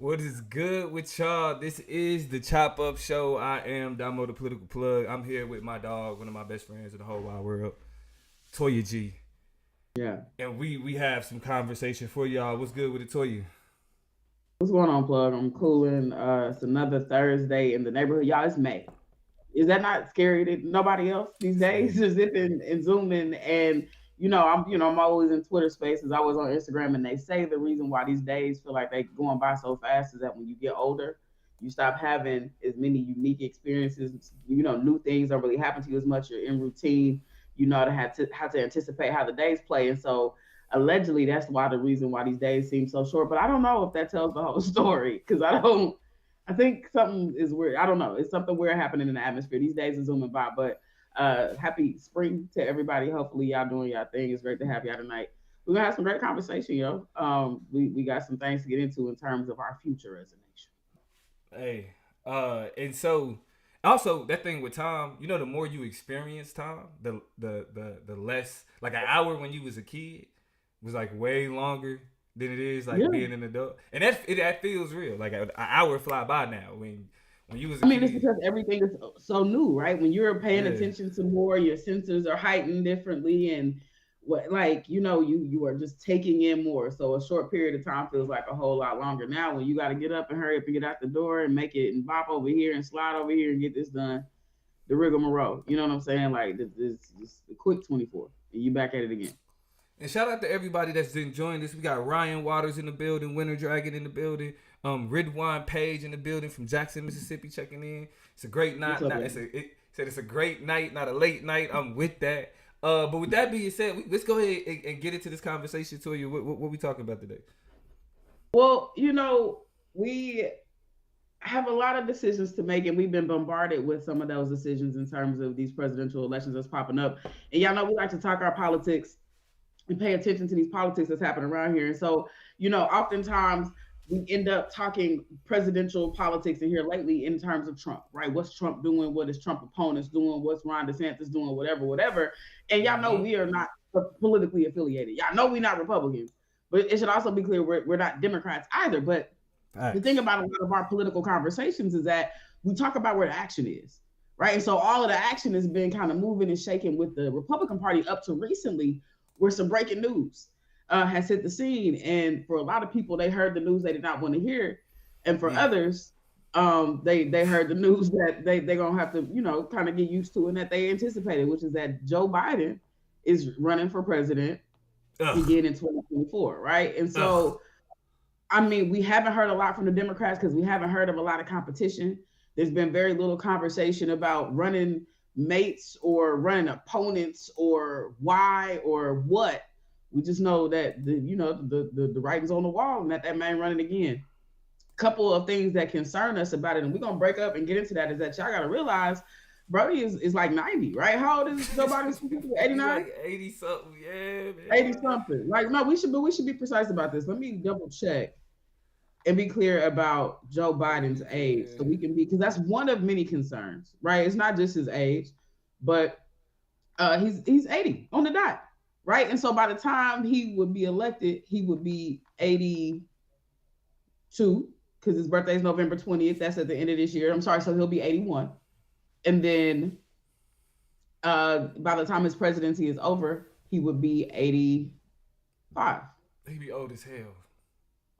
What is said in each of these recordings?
What is good with y'all? This is the Chop Up Show. I am Damo the Political Plug. I'm here with my dog, one of my best friends in the whole wide world, Toya G. Yeah. And we have some conversation for y'all. What's good with it, Toya? What's going on, Plug? I'm cooling. It's another Thursday in the neighborhood. Y'all, it's May. Is that not scary to nobody else these days? Same. Just zipping and zooming. And I'm always in Twitter spaces, always on Instagram, and they say the reason why these days feel like they going by so fast is that when you get older, you stop having as many unique experiences. New things don't really happen to you as much. You're in routine. You know to have to anticipate how the days play, and so allegedly that's why the reason why these days seem so short. But I don't know if that tells the whole story because I don't. I think something is weird. I don't know. It's something weird happening in the atmosphere. These days are zooming by. But happy spring to everybody. Hopefully y'all doing y'all thing. It's great to have y'all tonight. We're gonna have some great conversation, yo. We got some things to get into in terms of our future as a nation. Hey, and so also that thing with time, the more you experience time, the less like an hour when you was a kid was like way longer than it is like Yeah. being an adult, and that feels real. Like an hour fly by now when you was a I mean, it's kid. because everything is so new, right? When you're paying Yeah, attention to more, your senses are heightened differently, and what, like, you are just taking in more. So a short period of time feels like a whole lot longer. Now, when you got to get up and hurry up and get out the door and make it and bop over here and slide over here and get this done, the rigmarole. You know what I'm saying? Like this a quick 24, and you back at it again. and shout out to everybody that's enjoying this. We got Ryan Waters in the building, Winter Dragon in the building, Ridwan Page in the building from Jackson, Mississippi, checking in. It's a great What's night. up, Not y'all? it's a it said it's a great night, not a late night. I'm with that. But with that being said, let's go ahead and get into this conversation. To you, what we talking about today? Well, we have a lot of decisions to make, and we've been bombarded with some of those decisions in terms of these presidential elections that's popping up. And y'all know we like to talk our politics and pay attention to these politics that's happening around here. And so, oftentimes we end up talking presidential politics in here lately in terms of Trump, right? What's Trump doing? What is Trump opponents doing? What's Ron DeSantis doing? Whatever, whatever. And y'all know Mm-hmm. we are not politically affiliated. Y'all know we're not Republicans, but it should also be clear we're not Democrats either. But the thing Facts. about a lot of our political conversations is that we talk about where the action is, right? And so all of the action has been kind of moving and shaking with the Republican Party up to recently, where some breaking news has hit the scene. And for a lot of people, they heard the news they did not want to hear, and for Me. others, they heard the news that they're gonna have to kind of get used to and that they anticipated, which is that Joe Biden is running for president Ugh. again in 2024, right? And Ugh. so I mean, we haven't heard a lot from the Democrats because we haven't heard of a lot of competition. There's been very little conversation about running mates or running opponents or why or what. We just know that the writing's on the wall and that man running again. Couple of things that concern us about it, and we're gonna break up and get into that, is that y'all gotta realize Brody is like 90, right? How old is Joe Biden? He 89? like 80 something. Yeah, 80 man. something. Like, no, we should be precise about this. Let me double check and be clear about Joe Biden's age so we can be, because that's one of many concerns, right? It's not just his age, but he's 80 on the dot, right? And so by the time he would be elected, he would be 82 because his birthday is November 20th. That's at the end of this year. I'm sorry, so he'll be 81. And then by the time his presidency is over, he would be 85. He be old as hell.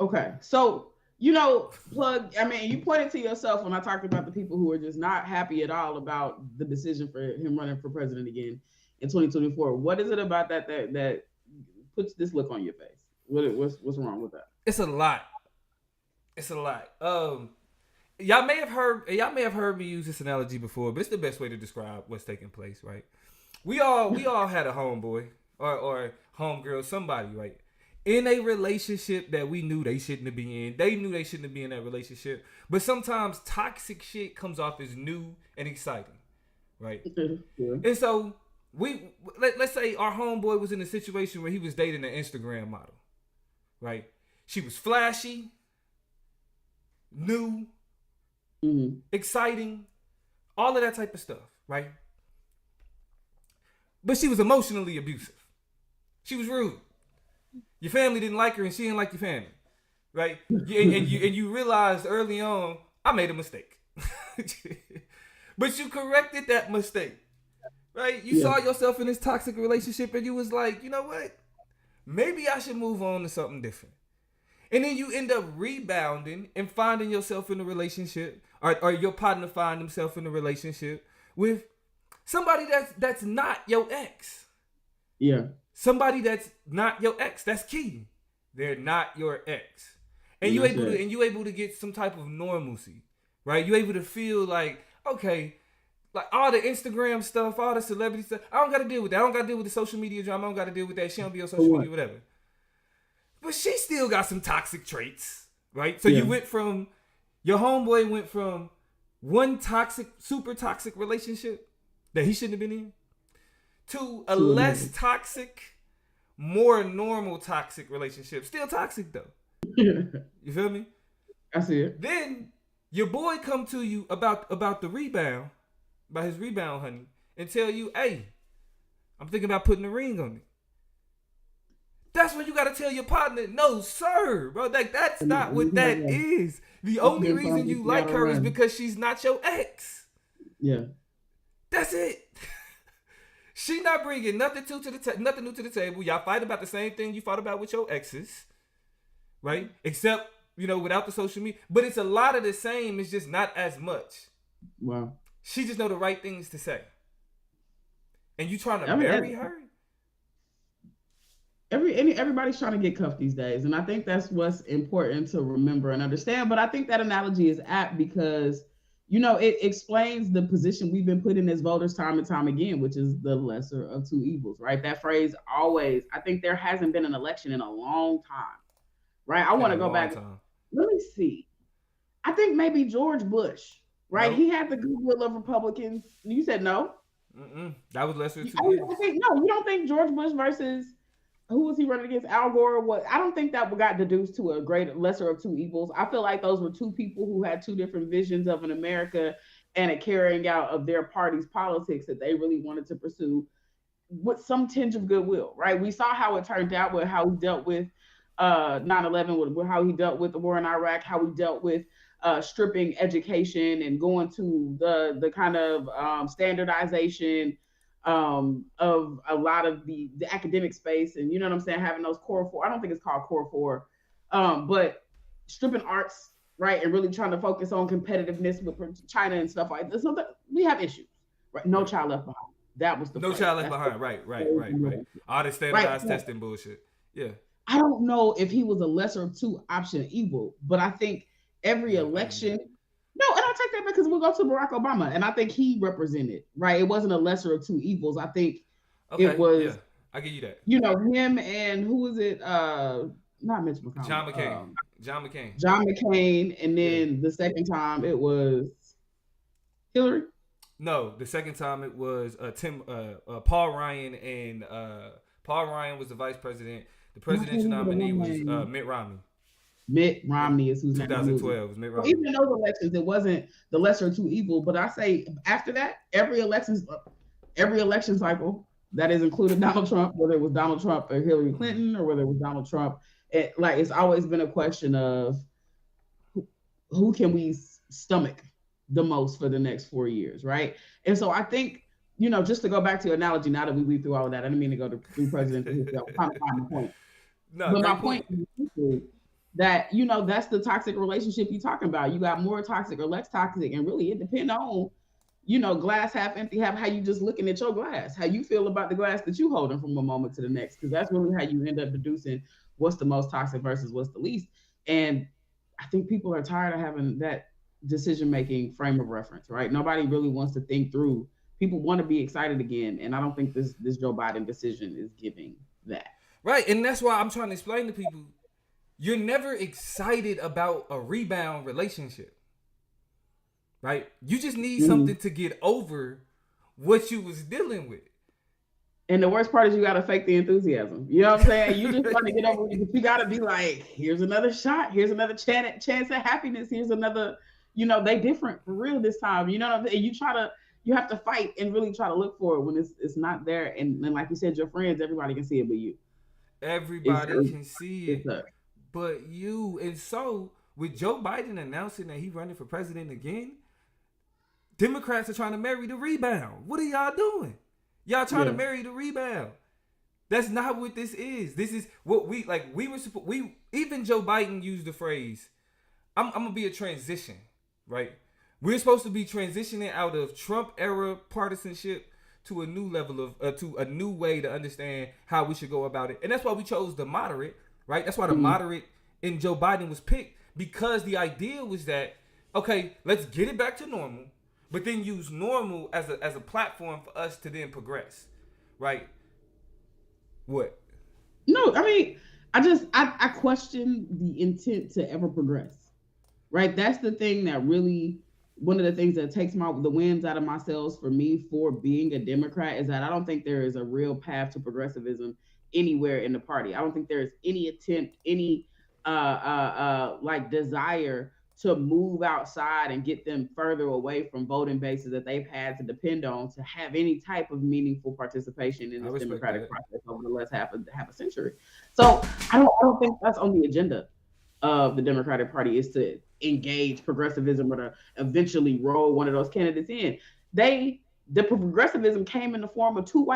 Okay. So, plug, I mean, you pointed to yourself when I talked about the people who are just not happy at all about the decision for him running for president again in 2024. What is it about that puts this look on your face? What's wrong with that? It's a lot. It's a lot. Y'all may have heard me use this analogy before, but it's the best way to describe what's taking place, right? We all had a homeboy or homegirl, somebody, right? In a relationship that we knew they shouldn't have been in. They knew they shouldn't have been in that relationship. But sometimes toxic shit comes off as new and exciting, right? Yeah. And so let's say our homeboy was in a situation where he was dating an Instagram model, right? She was flashy, new, Mm-hmm. exciting, all of that type of stuff, right? But she was emotionally abusive. She was rude. Your family didn't like her and she didn't like your family. right? And you realize early on, I made a mistake, but you corrected that mistake, right? You Yeah. saw yourself in this toxic relationship, and you was like, you know what? Maybe I should move on to something different. And then you end up rebounding and finding yourself in a relationship, or your partner find himself in a relationship with somebody that's not your ex. Yeah. Somebody that's not your ex. That's key. They're not your ex. And And you that's able to it. and you able to get some type of normalcy, right? You able to feel like, okay, like all the Instagram stuff, all the celebrity stuff, I don't gotta deal with that. I don't gotta deal with the social media drama. I don't gotta deal with that. She don't be on For social what? media, whatever. But she still got some toxic traits, right? So Yeah. you went from your homeboy went from one toxic, super toxic relationship that he shouldn't have been in to a To less another. toxic, more normal toxic relationship. Still toxic though. You feel me? I see it. Then your boy come to you about the rebound, about his rebound, honey, and tell you, hey, I'm thinking about putting a ring on it. That's when you gotta tell your partner, no, sir, bro. Like that's not what that is. The It's only been fun reason to you see like y'all her is around. because she's not your ex. Yeah. That's it. She not bringing nothing nothing new to the table. Y'all fight about the same thing you fought about with your exes, right? Except without the social media, but it's a lot of the same. It's just not as much. Wow. She just know the right things to say, and you trying to I mean, marry her? everybody's trying to get cuffed these days, and I think that's what's important to remember and understand. But I think that analogy is apt because it explains the position we've been put in as voters time and time again, which is the lesser of two evils, right? That phrase always. I think there hasn't been an election in a long time, right? I In want a to go long back. time. Let me see. I think maybe George Bush, right? Nope. He had the goodwill of Republicans. You said no. That was lesser I, than 2 years. I think no. You don't think George Bush versus who was he running against? Al Gore? What? I don't think that got deduced to a great lesser of two evils. I feel like those were two people who had two different visions of an America and a carrying out of their party's politics that they really wanted to pursue with some tinge of goodwill, right? We saw how it turned out with how he dealt with 9/11, with how he dealt with the war in Iraq, how he dealt with stripping education and going to the kind of standardization of a lot of the academic space, and you know what I'm saying, having those core four. I don't think it's called core four, but stripping arts, right, and really trying to focus on competitiveness with China and stuff like this. So we have issues, right? No Right. child left behind. That was the No phrase. child left That's behind. Right. the All the right. standardized testing bullshit. Yeah. I don't know if he was a lesser of two option evil, but I think every Yeah. I give you election. that. No, and I'll take that because we'll go to Barack Obama, and I think he represented right. It wasn't a lesser of two evils. I think it Okay. Yeah. was, I give you that. him and who was it? Not Mitch John McConnell. McCain. John McCain. John McCain, and Yeah. then the second time it was Hillary. No, the second time it was Paul Ryan, and Paul Ryan was the vice president. The I can't presidential remember the nominee one was name. Mitt Romney. Mitt In Romney is whose name I'm losing. 2012 was Mitt So Romney. even in those elections, it wasn't the lesser of two evil. But I say after that, every election cycle that has included Donald Trump, whether it was Donald Trump or Hillary Clinton, or whether it was Donald Trump, it's always been a question of who can we stomach the most for the next 4 years, right? And so I think, just to go back to your analogy, now that we weave through all of that, I didn't mean to go through presidential history. I was trying to find the point. No, But my great point point. is that, that's the toxic relationship you're talking about. You got more toxic or less toxic, and really it depends on, glass half empty, how you just looking at your glass, how you feel about the glass that you holding from one moment to the next, because that's really how you end up deducing what's the most toxic versus what's the least. And I think people are tired of having that decision making frame of reference, right? Nobody really wants to think through. People want to be excited again, and I don't think this Joe Biden decision is giving that. Right, and that's why I'm trying to explain to people: you're never excited about a rebound relationship, right? You just need Mm-hmm. something to get over what you was dealing with. And the worst part is you got to fake the enthusiasm. You know what I'm saying? You just want to get over it, but you got to be like, here's another shot. Here's another chance at happiness. Here's another, they different for real this time. You know what I'm saying? You have to fight and really try to look for it when it's not there. And like you said, your friends, everybody can see it but you. It's, Everybody it's, can see it's it, a, but you. And so with Joe Biden announcing that he's running for president again, Democrats are trying to marry the rebound. What are y'all doing? Y'all trying to marry the rebound. That's not what this is. This is what we like. We even Joe Biden used the phrase, I'm gonna be a transition, right? We're supposed to be transitioning out of Trump era partisanship to a new level of to a new way to understand how we should go about it. And that's why we chose the moderate, right? That's why the moderate in Joe Biden was picked, because the idea was that, okay, let's get it back to normal, but then use normal as a platform for us to then progress, right? What? No, I mean, I question the intent to ever progress, right? That's the thing that really, one of the things that takes the winds out of my sails for me for being a Democrat is that I don't think there is a real path to progressivism anywhere in the party. I don't think there is any attempt, any like desire to move outside and get them further away from voting bases that they've had to depend on to have any type of meaningful participation in this democratic process over the last half a century. So I don't think that's on the agenda of the Democratic Party, is to engage progressivism or to eventually roll one of those candidates in. The progressivism came in the form of two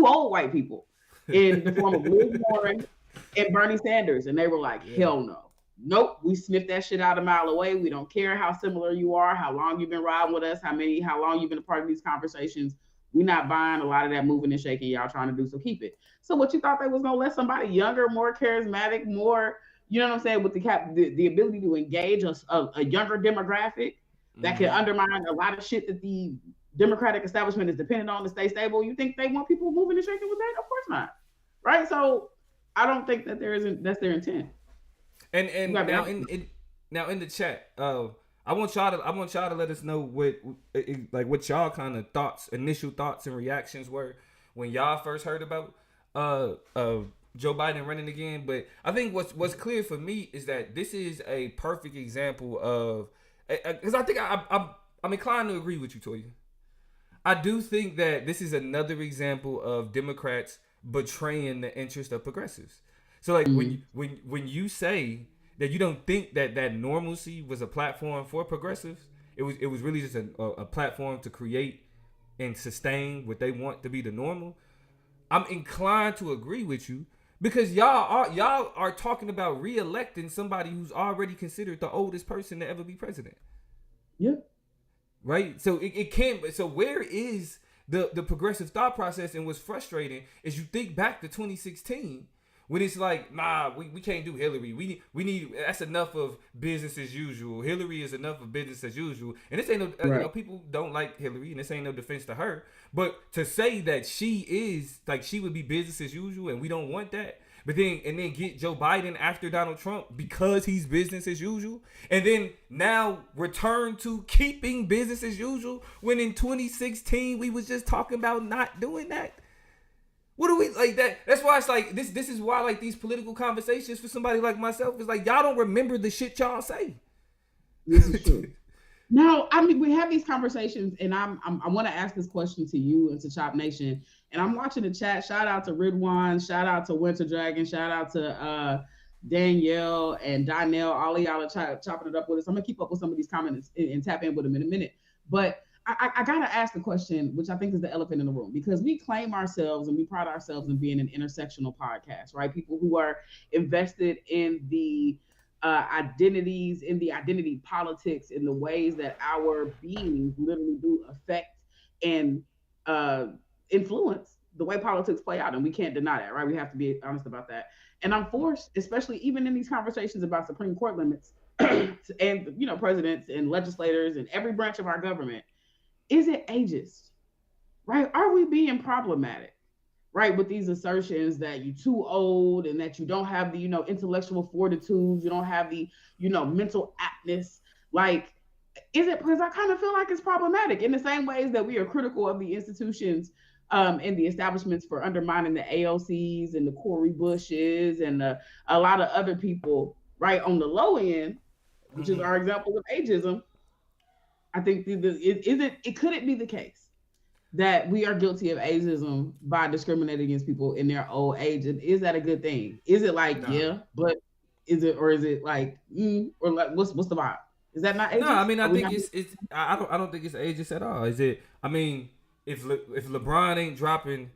old white people, in the form of Liz Warren and Bernie Sanders, and they were like, hell no. Nope, we sniffed that shit out a mile away. We don't care how similar you are, how long you've been riding with us, how long you've been a part of these conversations. We're not buying a lot of that moving and shaking y'all trying to do, so keep it. So what you thought they was gonna let somebody younger, more charismatic, more, you know what I'm saying, with the ability to engage a younger demographic that can undermine a lot of shit that the Democratic establishment is dependent on to stay stable? You think they want people moving and shaking with that? Of course not, right? So I don't think that that's their intent. And now in the chat, I want y'all to let us know what y'all kind of initial thoughts and reactions were when y'all first heard about Joe Biden running again. But I think what's clear for me is that this is a perfect example of, because I think I'm inclined to agree with you, Toya. I do think that this is another example of Democrats betraying the interest of progressives. So like when you say that you don't think that normalcy was a platform for progressives, it was really just a platform to create and sustain what they want to be the normal. I'm inclined to agree with you, because y'all are talking about re-electing somebody who's already considered the oldest person to ever be president. Yeah. Right. So it can't. So where is the progressive thought process? And what's frustrating is you think back to 2016. When it's like, nah, we can't do Hillary. We need that's enough of business as usual. Hillary is enough of business as usual. And this ain't no, you know, people don't like Hillary, and this ain't no defense to her. But to say that she is like, she would be business as usual, and we don't want that. But then get Joe Biden after Donald Trump because he's business as usual, and then now return to keeping business as usual when in 2016 we was just talking about not doing that. What do we like that? That's why it's like this is why like these political conversations for somebody like myself is like, y'all don't remember the shit y'all say. This is true. No, I mean, we have these conversations, and I want to ask this question to you and to Chop Nation. And I'm watching the chat. Shout out to Ridwan. Shout out to Winter Dragon. Shout out to Danielle and Donnell. All of y'all are chopping it up with us. I'm gonna keep up with some of these comments and tap in with them in a minute. But I gotta ask the question, which I think is the elephant in the room, because we claim ourselves and we pride ourselves in being an intersectional podcast, right? People who are invested in the identities, in the identity politics, in the ways that our beings literally do affect and influence the way politics play out, and we can't deny that, right? We have to be honest about that. And I'm forced, especially even in these conversations about Supreme Court limits and, you know, presidents and legislators and every branch of our government, is it ageist, right? Are we being problematic, right, with these assertions that you're too old and that you don't have the, you know, intellectual fortitude, you don't have the, you know, mental aptness? Like, is it, because I kind of feel like it's problematic in the same ways that we are critical of the institutions and the establishments for undermining the AOCs and the Cori Bushes and a lot of other people, right, on the low end, which is our example of ageism. I think could it be the case that we are guilty of ageism by discriminating against people in their old age? And is that a good thing? Is it like, yeah, but Is it, or is it like or like what's the vibe? Is that not No, I ageist? mean, I Are we think not? I don't think it's ageist at all. Is it? I mean, if LeBron ain't dropping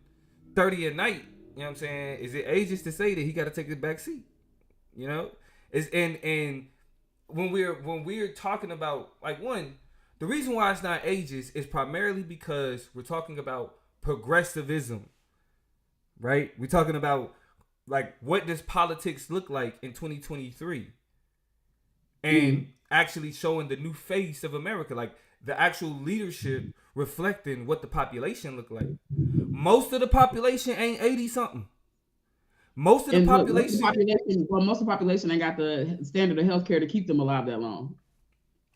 30 a night, you know what I'm saying? Is it ageist to say that he got to take the back seat? You know, is and when we're talking about like one, the reason why it's not ageist is primarily because we're talking about progressivism, right? We're talking about like what does politics look like in 2023 and actually showing the new face of America, like the actual leadership reflecting what the population look like. Most of the population ain't 80 something. Most of the And look, most of the population, population, well, most of the population ain't got the standard of health care to keep them alive that long.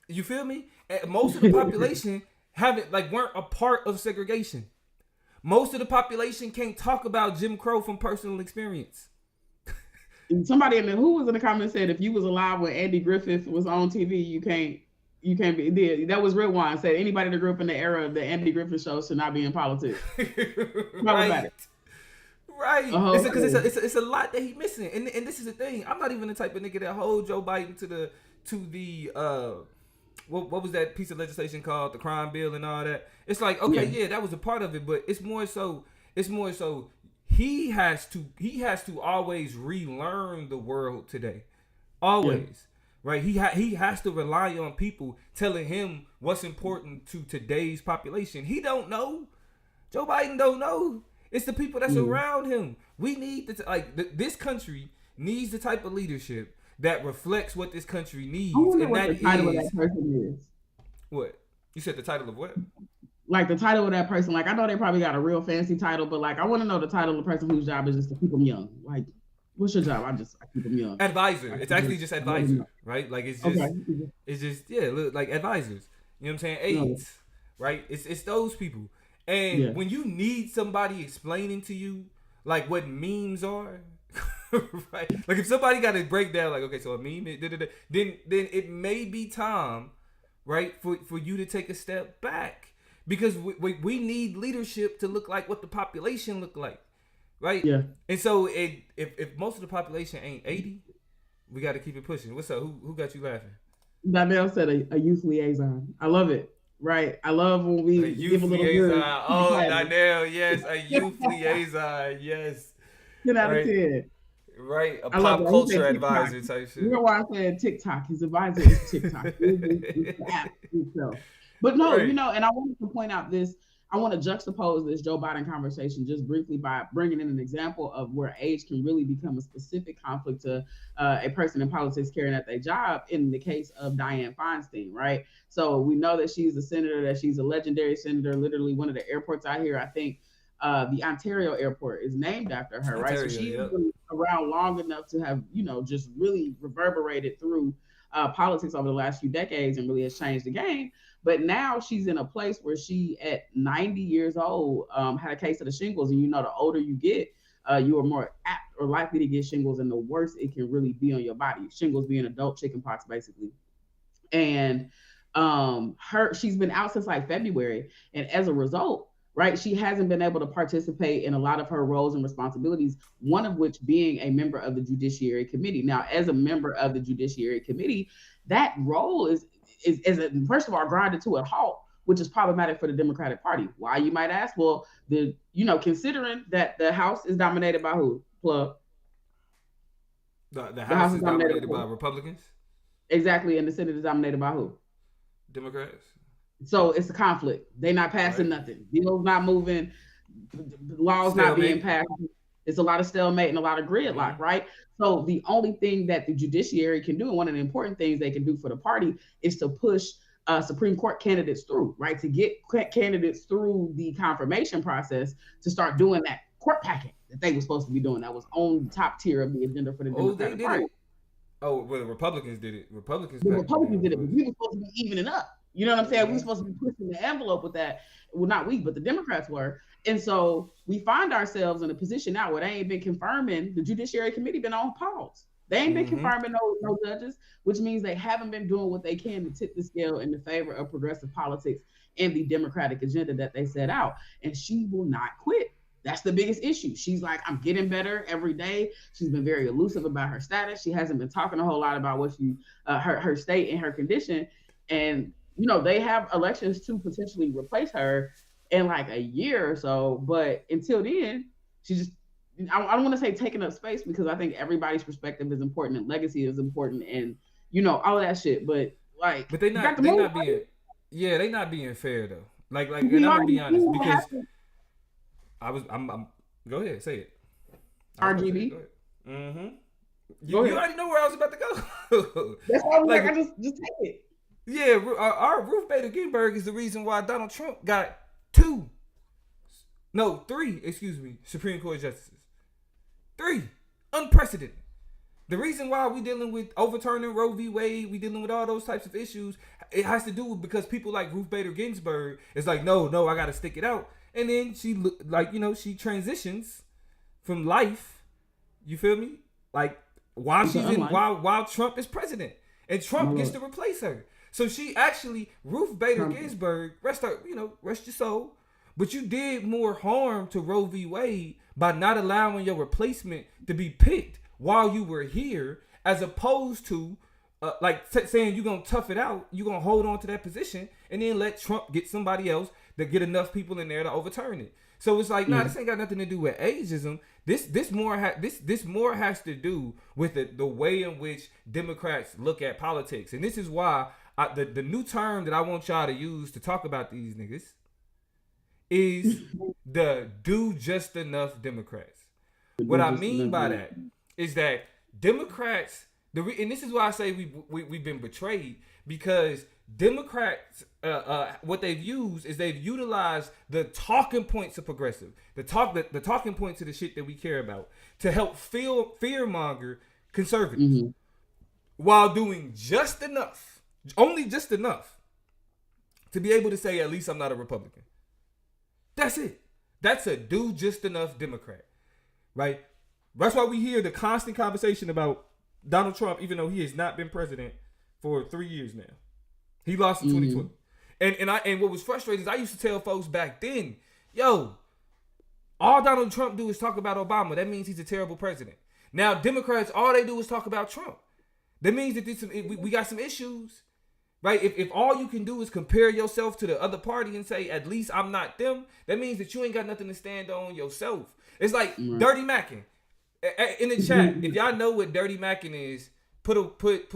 you feel me? Most of the population haven't like weren't a part of segregation. Most of the population can't talk about Jim Crow from personal experience. Somebody who was in the comments said if you was alive when Andy Griffith was on TV, you can't be. That was Red Wine said anybody that grew up in the era of the Andy Griffith show should not be in politics. Right. Right. Uh-huh. It's because it's a lot that he missing. And this is the thing. I'm not even the type of nigga that hold Joe Biden to the what was that piece of legislation called? The crime bill and all that. It's like, okay, yeah, that was a part of it, but it's more so he has to always relearn the world today. Always. Yeah. Right? He has to rely on people telling him what's important to today's population. He don't know. Joe Biden don't know. It's the people that's around him. We need this country needs the type of leadership that reflects what this country needs. I wonder what the title of that person is. What? You said the title of what? Like the title of that person. Like I know they probably got a real fancy title, but like I want to know the title of the person whose job is just to keep them young. Like, what's your job? I keep them young. Advisor. It's actually just advisor, right? Like it's just like advisors. You know what I'm saying? Aides, right? It's those people. And when you need somebody explaining to you like what memes are, right? Like if somebody got to break down, like, okay, so a meme, then it may be time, right, for you to take a step back because we need leadership to look like what the population look like, right? Yeah. And so if most of the population ain't 80, we got to keep it pushing. What's up? Who got you laughing? Donnell said a youth liaison. I love it. Right. I love when we give a little liaison. Oh, Donnell, yes, a youth liaison, yes. 10 out of 10. Right, a pop culture advisor type shit. You know why I said TikTok? His advisor is TikTok. It's the app itself. But no, right. And I wanted to point out this. I want to juxtapose this Joe Biden conversation just briefly by bringing in an example of where age can really become a specific conflict to a person in politics carrying out their job in the case of Dianne Feinstein, right? So we know that she's a senator, that she's a legendary senator, literally one of the airports out here, I think the Ontario airport is named after her, right? So she's been around long enough to have, just really reverberated through politics over the last few decades and really has changed the game. But now she's in a place where she, at 90 years old, had a case of the shingles. And the older you get, you are more apt or likely to get shingles, and the worse it can really be on your body. Shingles being adult chickenpox, basically. And she's been out since like February. And as a result, right, she hasn't been able to participate in a lot of her roles and responsibilities, one of which being a member of the Judiciary Committee. Now, as a member of the Judiciary Committee, that role is first of all grinded to a halt, which is problematic for the Democratic Party. Why, you might ask? Well, considering that the House is dominated by who? Plug. The House is dominated by Republicans. Exactly, and the Senate is dominated by who? Democrats. So it's a conflict. They're not passing nothing. Bills not moving. Laws not being passed. It's a lot of stalemate and a lot of gridlock, right? So the only thing that the judiciary can do, and one of the important things they can do for the party, is to push Supreme Court candidates through, right? To get candidates through the confirmation process to start doing that court packing that they were supposed to be doing. That was on the top tier of the agenda for the Democratic Party. Oh, well, the Republicans did it. Republicans did it, but we were supposed to be evening up. You know what I'm saying? We were supposed to be pushing the envelope with that. Well, not we, but the Democrats were. And so we find ourselves in a position now where they ain't been confirming. The Judiciary Committee been on pause. They ain't been confirming no judges, which means they haven't been doing what they can to tip the scale in the favor of progressive politics and the Democratic agenda that they set out. And she will not quit. That's the biggest issue. She's like, I'm getting better every day. She's been very elusive about her status. She hasn't been talking a whole lot about what her state and her condition. And they have elections to potentially replace her in like a year or so. But until then, she just, I don't want to say taking up space, because I think everybody's perspective is important and legacy is important and all of that shit. But like, but they not being, yeah, they not being fair though. Like, and I'm gonna be honest, because I'm go ahead, say it. RGB. Mm-hmm. You already know where I was about to go. That's why I was like, I just take it. Yeah, our Ruth Bader Ginsburg is the reason why Donald Trump got 3 Supreme Court justices. 3. Unprecedented. The reason why we dealing with overturning Roe v. Wade, we dealing with all those types of issues, it has to do with because people like Ruth Bader Ginsburg is like, no, I got to stick it out. And then she she transitions from life, you feel me? Like while while Trump is president, and Trump gets to replace her. So she actually, Ruth Bader Ginsburg, rest your soul, but you did more harm to Roe v. Wade by not allowing your replacement to be picked while you were here, as opposed to saying you're going to tough it out, you're going to hold on to that position, and then let Trump get somebody else to get enough people in there to overturn it. So it's like, this ain't got nothing to do with ageism. This more has to do with the way in which Democrats look at politics. And this is why the new term that I want y'all to use to talk about these niggas is the do just enough Democrats. What I mean by that is that Democrats, and this is why I say we've been betrayed, because Democrats, what they've used is they've utilized the talking points of progressive, the talking points of the shit that we care about, to help fearmonger conservatives, while doing just enough, only just enough, to be able to say, at least I'm not a Republican. That's it. That's a do just enough Democrat, right? That's why we hear the constant conversation about Donald Trump, even though he has not been president for 3 years now. He lost in 2020. And what was frustrating is I used to tell folks back then, yo, all Donald Trump do is talk about Obama. That means he's a terrible president. Now, Democrats, all they do is talk about Trump. That means that we got some issues, right? If all you can do is compare yourself to the other party and say, at least I'm not them, that means that you ain't got nothing to stand on yourself. It's like Dirty Mackin. In the chat, if y'all know what Dirty Mackin is, put a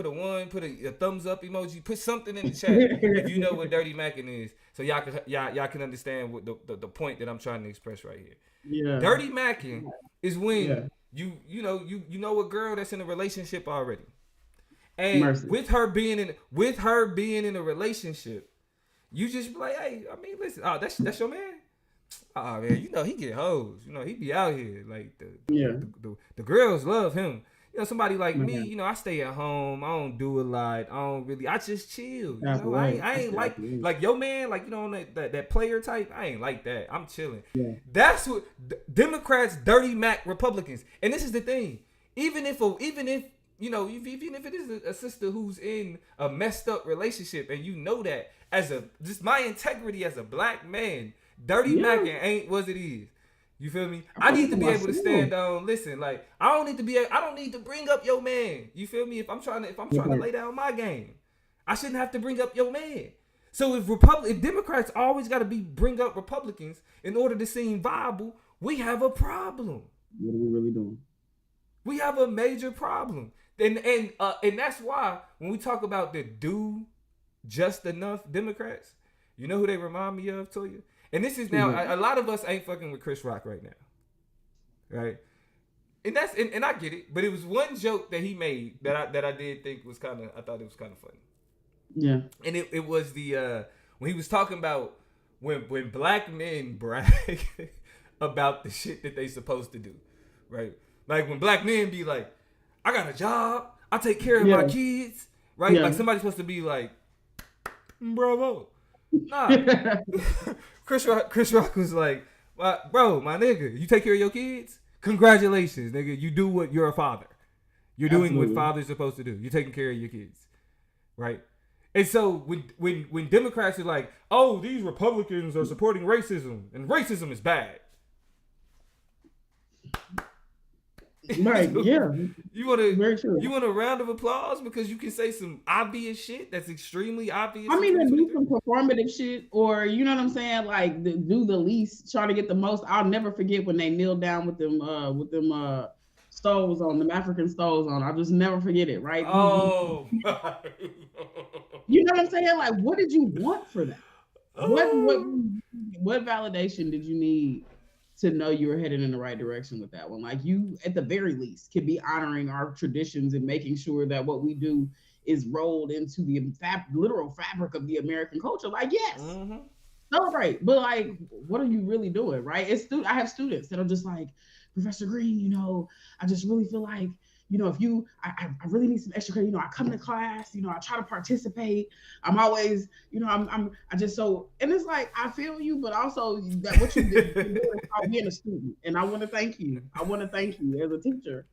one, put a thumbs up emoji, put something in the chat if you know what Dirty Mackin is, so y'all can understand what the point that I'm trying to express right here. Yeah. Dirty Mackin is when you know a girl that's in a relationship already. And with her being in a relationship, you just be like, hey, I mean, listen, that's your man. Oh man, he get hoes. He be out here like the girls love him. Somebody like me, I stay at home. I don't do a lot. I just chill. I ain't like your man, like that player type. I ain't like that. I'm chilling. Yeah. That's what Democrats, Dirty Mac Republicans. And this is the thing. Even if it is a sister who's in a messed up relationship, and that just my integrity as a black man, Dirty Mackin ain't what it is. You feel me? I need to be able to stand on. Listen, like I don't need to bring up your man. You feel me? If I'm trying to lay down my game, I shouldn't have to bring up your man. So if Democrats always got to bring up Republicans in order to seem viable, we have a problem. What are we really doing? We have a major problem. And that's why when we talk about the do just enough Democrats, you know who they remind me of, Toya? And this is now a lot of us ain't fucking with Chris Rock right now, right? And that's and I get it, but it was one joke that he made that I did think was I thought it was kind of funny. Yeah. And it was the when he was talking about when black men brag about the shit that they supposed to do, right? Like when black men be like, I got a job, I take care of my kids, right? Like somebody's supposed to be like, bravo. Nah. Chris Rock was like, bro, my nigga, you take care of your kids? Congratulations, nigga. You do what you're a father. You're doing what fathers supposed to do. You're taking care of your kids. Right? And so when Democrats are like, oh, these Republicans are supporting racism and racism is bad. Right, yeah, You want to very true. you want a round of applause because you can say some obvious shit that's extremely obvious I in mean, to do 2023? some performative shit, or you know what I'm saying, like do the least, try to get the most. I'll never forget when they kneeled down with them stoves on, them African stoves on. I'll just never forget it. Right? Oh my. You know what I'm saying? Like, what did you want for that? What what Oh. what validation did you need to know you were headed in the right direction with that one? Like, you at the very least could be honoring our traditions and making sure that what we do is rolled into the literal fabric of the American culture. Like, yes, Mm-hmm. celebrate, but like, what are you really doing? Right? I have students that are just like, Professor Green, I just really feel like, if I really need some extra credit. I come to class, I try to participate. I'm always, I just so, and it's like, I feel you, but also that what you did is about being a student. And I want to thank you. I want to thank you as a teacher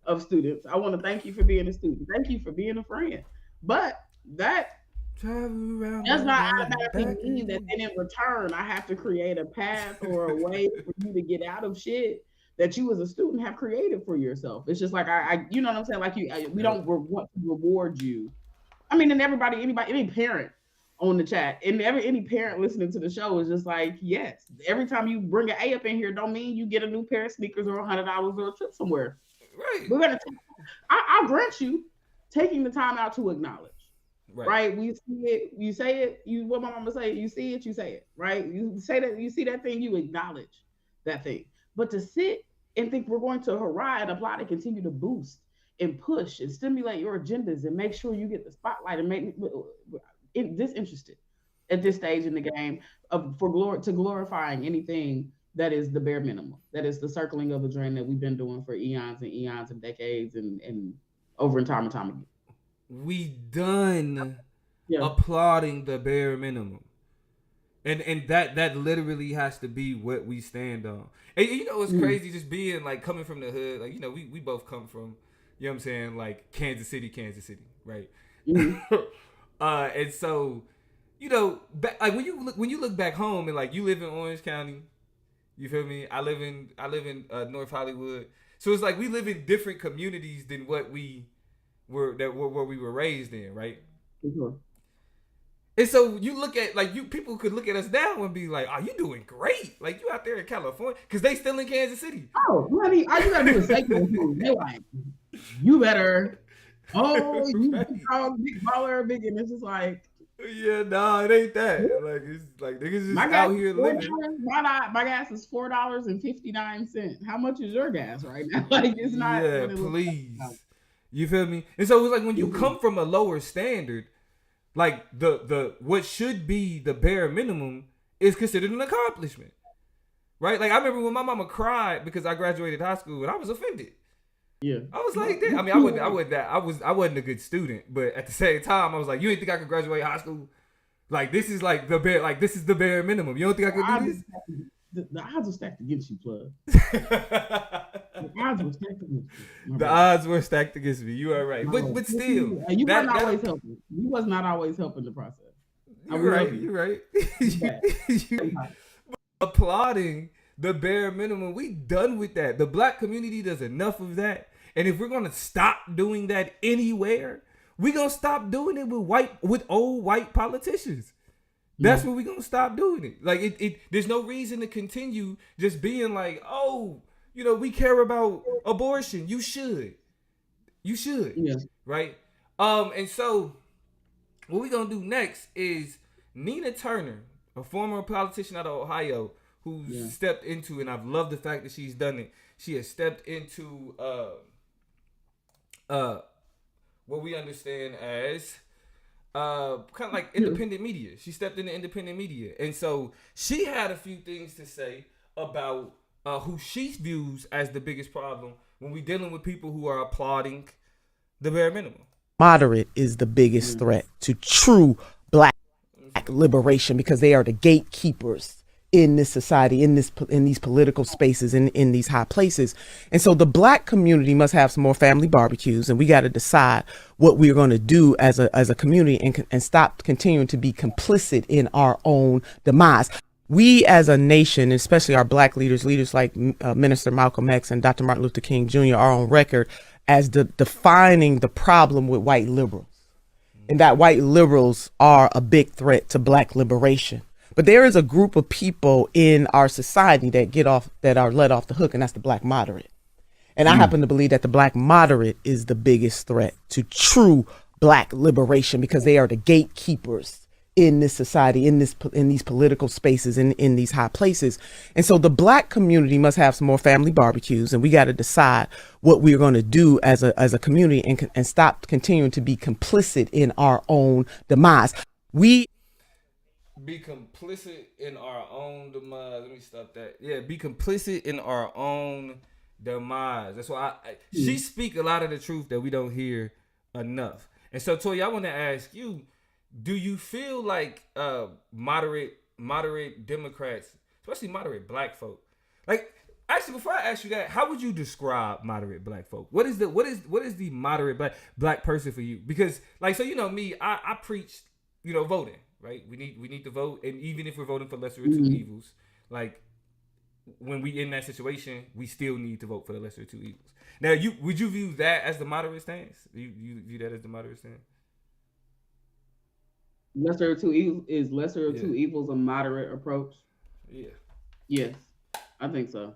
of students. I want to thank you for being a student. Thank you for being a friend. But that Travel around does the not world and automatically back mean that again. then in return I have to create a path or a way for you to get out of shit that you as a student have created for yourself. It's just like you know what I'm saying? Like we Yep. don't want to reward you. I mean, and anybody, any parent on the chat, and any parent listening to the show is just like, yes. Every time you bring an A up in here, don't mean you get a new pair of sneakers or $100 or a trip somewhere. Right. We're gonna. I'll grant you taking the time out to acknowledge. Right. Right? We see it, you say it, what my mama say, you see it, you say it, right? You say that, you see that thing, you acknowledge that thing. But to sit and think we're going to hurrah and apply to continue to boost and push and stimulate your agendas and make sure you get the spotlight and make me disinterested at this stage in the game to glorifying anything that is the bare minimum. That is the circling of the drain that we've been doing for eons and decades and over and time again. We done Yeah. applauding the bare minimum. And that literally has to be what we stand on. And it's crazy just being like coming from the hood. Like, we both come from, you know what I'm saying, like Kansas City, right? Mm-hmm. And so, like when you look back home and like you live in Orange County, you feel me? I live in North Hollywood. So it's like we live in different communities than what we where we were raised in, right? Mm-hmm. And so you look at people could look at us now and be like, "Oh, you doing great? Like you out there in California because they still in Kansas City." Oh, honey, all you gotta do is say things. They're like, you better. Oh, you Right. big baller, big, and it's just like, Yeah, nah, it ain't that. Like it's like niggas just my gas out is here $4. living. My gas is $4.59. How much is your gas right now? Like, it's not Yeah, what it looks please. like. You feel me? And so it's like when you Mm-hmm. come from a lower standard, like the what should be the bare minimum is considered an accomplishment, right? Like I remember when my mama cried because I graduated high school and I was offended. Yeah. I was like, damn. I mean, I wasn't a good student, but at the same time, I was like, you didn't think I could graduate high school? Like this is like this is the bare minimum. You don't think I could do this? The odds are stacked against you, plug. The odds were stacked against you. The odds were stacked against me. You are right, but still, you weren't always helping. You was not always helping the process. You're right. You're right. Applauding the bare minimum. We done with that. The black community does enough of that, and if we're gonna stop doing that anywhere, we gonna stop doing it with old white politicians. That's when we gonna stop doing it. Like there's no reason to continue just being like, oh, we care about abortion. You should, Yeah. right? And so what we gonna do next is Nina Turner, a former politician out of Ohio, who's stepped into, and I've loved the fact that she's done it. She has stepped into what we understand as kind of like independent media. She stepped into independent media, and so she had a few things to say about who she views as the biggest problem when we dealing with people who are applauding the bare minimum. Moderate is the biggest threat to true black liberation because they are the gatekeepers in this society, in these political spaces, in these high places. And so the black community must have some more family barbecues, and we got to decide what we're going to do as a community and stop continuing to be complicit in our own demise. We as a nation, especially our black leaders, leaders like Minister Malcolm X and Dr. Martin Luther King Jr. are on record as defining the problem with white liberals, and that white liberals are a big threat to black liberation. But there is a group of people in our society that are let off the hook, and that's the black moderate. And I happen to believe that the black moderate is the biggest threat to true black liberation, because they are the gatekeepers in this society, in these political spaces, in these high places. And so the black community must have some more family barbecues, and we got to decide what we're going to do as a community, and stop continuing to be complicit in our own demise. We be complicit in our own demise. Let me stop that. Yeah, be complicit in our own demise. That's why she speak a lot of the truth that we don't hear enough. And so, Toya, I want to ask you, do you feel like moderate Democrats, especially moderate black folk, like, actually, before I ask you that, how would you describe moderate black folk? What is the moderate black person for you? Because, like, so, you know me, I preach, voting, right? We need to vote, and even if we're voting for lesser of two evils, like, when we in that situation, we still need to vote for the lesser of two evils. Now, would you view that as the moderate stance? You view that as the moderate stance? Lesser of two evils is lesser of two evils a moderate approach? Yeah. Yes, I think so.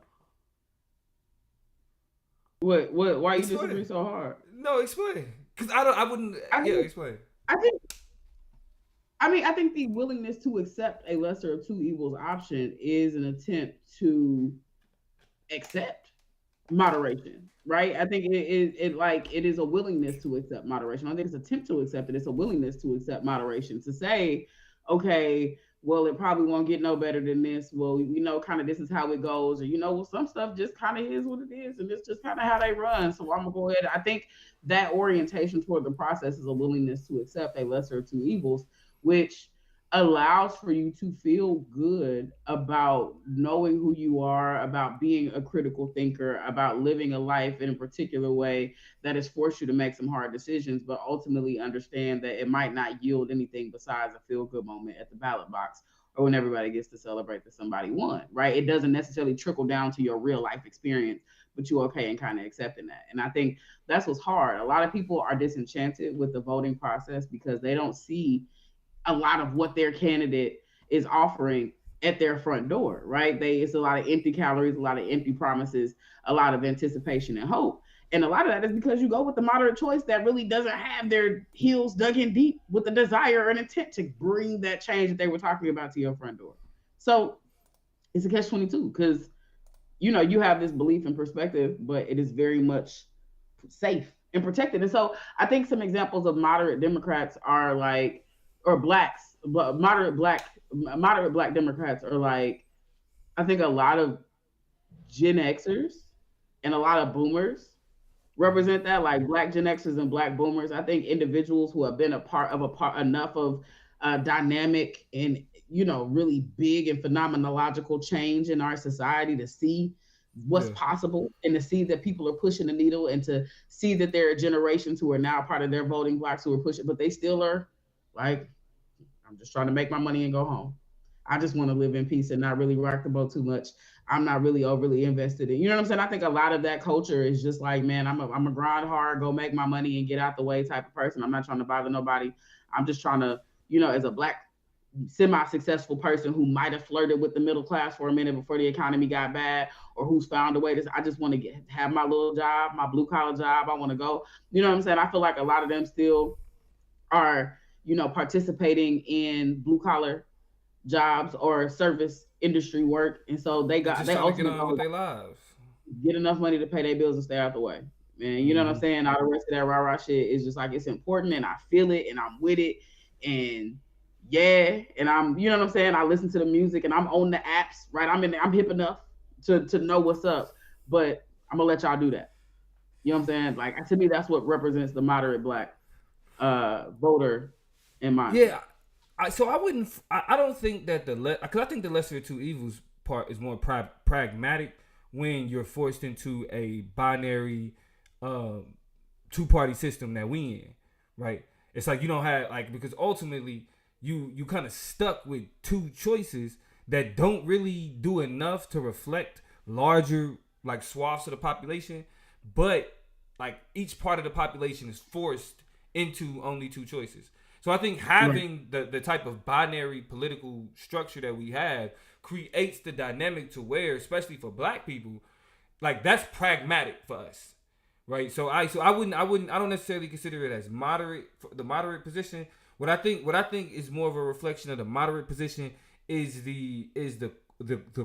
What? Why you disagree so hard? No, explain. Because I wouldn't. Explain. I think the willingness to accept a lesser of two evils option is an attempt to accept moderation, right? I think it is a willingness to accept moderation. I think it's an attempt to accept it. It's a willingness to accept moderation, to say, okay, well, it probably won't get no better than this. Well, kind of this is how it goes. Or, some stuff just kind of is what it is. And it's just kind of how they run. So I'm going to go ahead. I think that orientation toward the process is a willingness to accept a lesser of two evils, which allows for you to feel good about knowing who you are, about being a critical thinker, about living a life in a particular way that has forced you to make some hard decisions, but ultimately understand that it might not yield anything besides a feel-good moment at the ballot box, or when everybody gets to celebrate that somebody won, right? It doesn't necessarily trickle down to your real life experience, but you're okay in kind of accepting that. And I think that's what's hard. A lot of people are disenchanted with the voting process because they don't see a lot of what their candidate is offering at their front door, right? It's a lot of empty calories, a lot of empty promises, a lot of anticipation and hope. And a lot of that is because you go with the moderate choice that really doesn't have their heels dug in deep with the desire and intent to bring that change that they were talking about to your front door. So it's a catch-22 because, you have this belief and perspective, but it is very much safe and protected. And so I think some examples of moderate Democrats are like, or blacks, but moderate black Democrats are like, I think a lot of Gen Xers and a lot of boomers represent that, like black Gen Xers and black boomers. I think individuals who have been enough of dynamic and, really big and phenomenological change in our society to see what's possible, and to see that people are pushing the needle, and to see that there are generations who are now part of their voting blocks who are pushing, but they still are like, I'm just trying to make my money and go home. I just want to live in peace and not really rock the boat too much. I'm not really overly invested in, what I'm saying? I think a lot of that culture is just like, man, I'm a grind hard, go make my money and get out the way type of person. I'm not trying to bother nobody. I'm just trying to, as a black semi-successful person who might have flirted with the middle class for a minute before the economy got bad, or who's found a way to, I just want to have my little job, my blue collar job. I want to go, what I'm saying? I feel like a lot of them still are, participating in blue collar jobs or service industry work. And so they ultimately get on with their lives, get enough money to pay their bills and stay out the way. And you know what I'm saying? All the rest of that rah-rah shit is just like, it's important and I feel it and I'm with it. And and I'm, what I'm saying? I listen to the music and I'm on the apps, right? I'm hip enough to know what's up, but I'm gonna let y'all do that. You know what I'm saying? Like, to me, that's what represents the moderate black voter in mind. Yeah. I don't think that because I think the lesser of two evils part is more pragmatic when you're forced into a binary two-party system that we in, right? It's like you don't have, like, because ultimately you kind of stuck with two choices that don't really do enough to reflect larger like swaths of the population, but like each part of the population is forced into only two choices. So I think having the type of binary political structure that we have creates the dynamic to where, especially for black people, like that's pragmatic for us, right? So I don't necessarily consider it as moderate, the moderate position. What I think is more of a reflection of the moderate position is the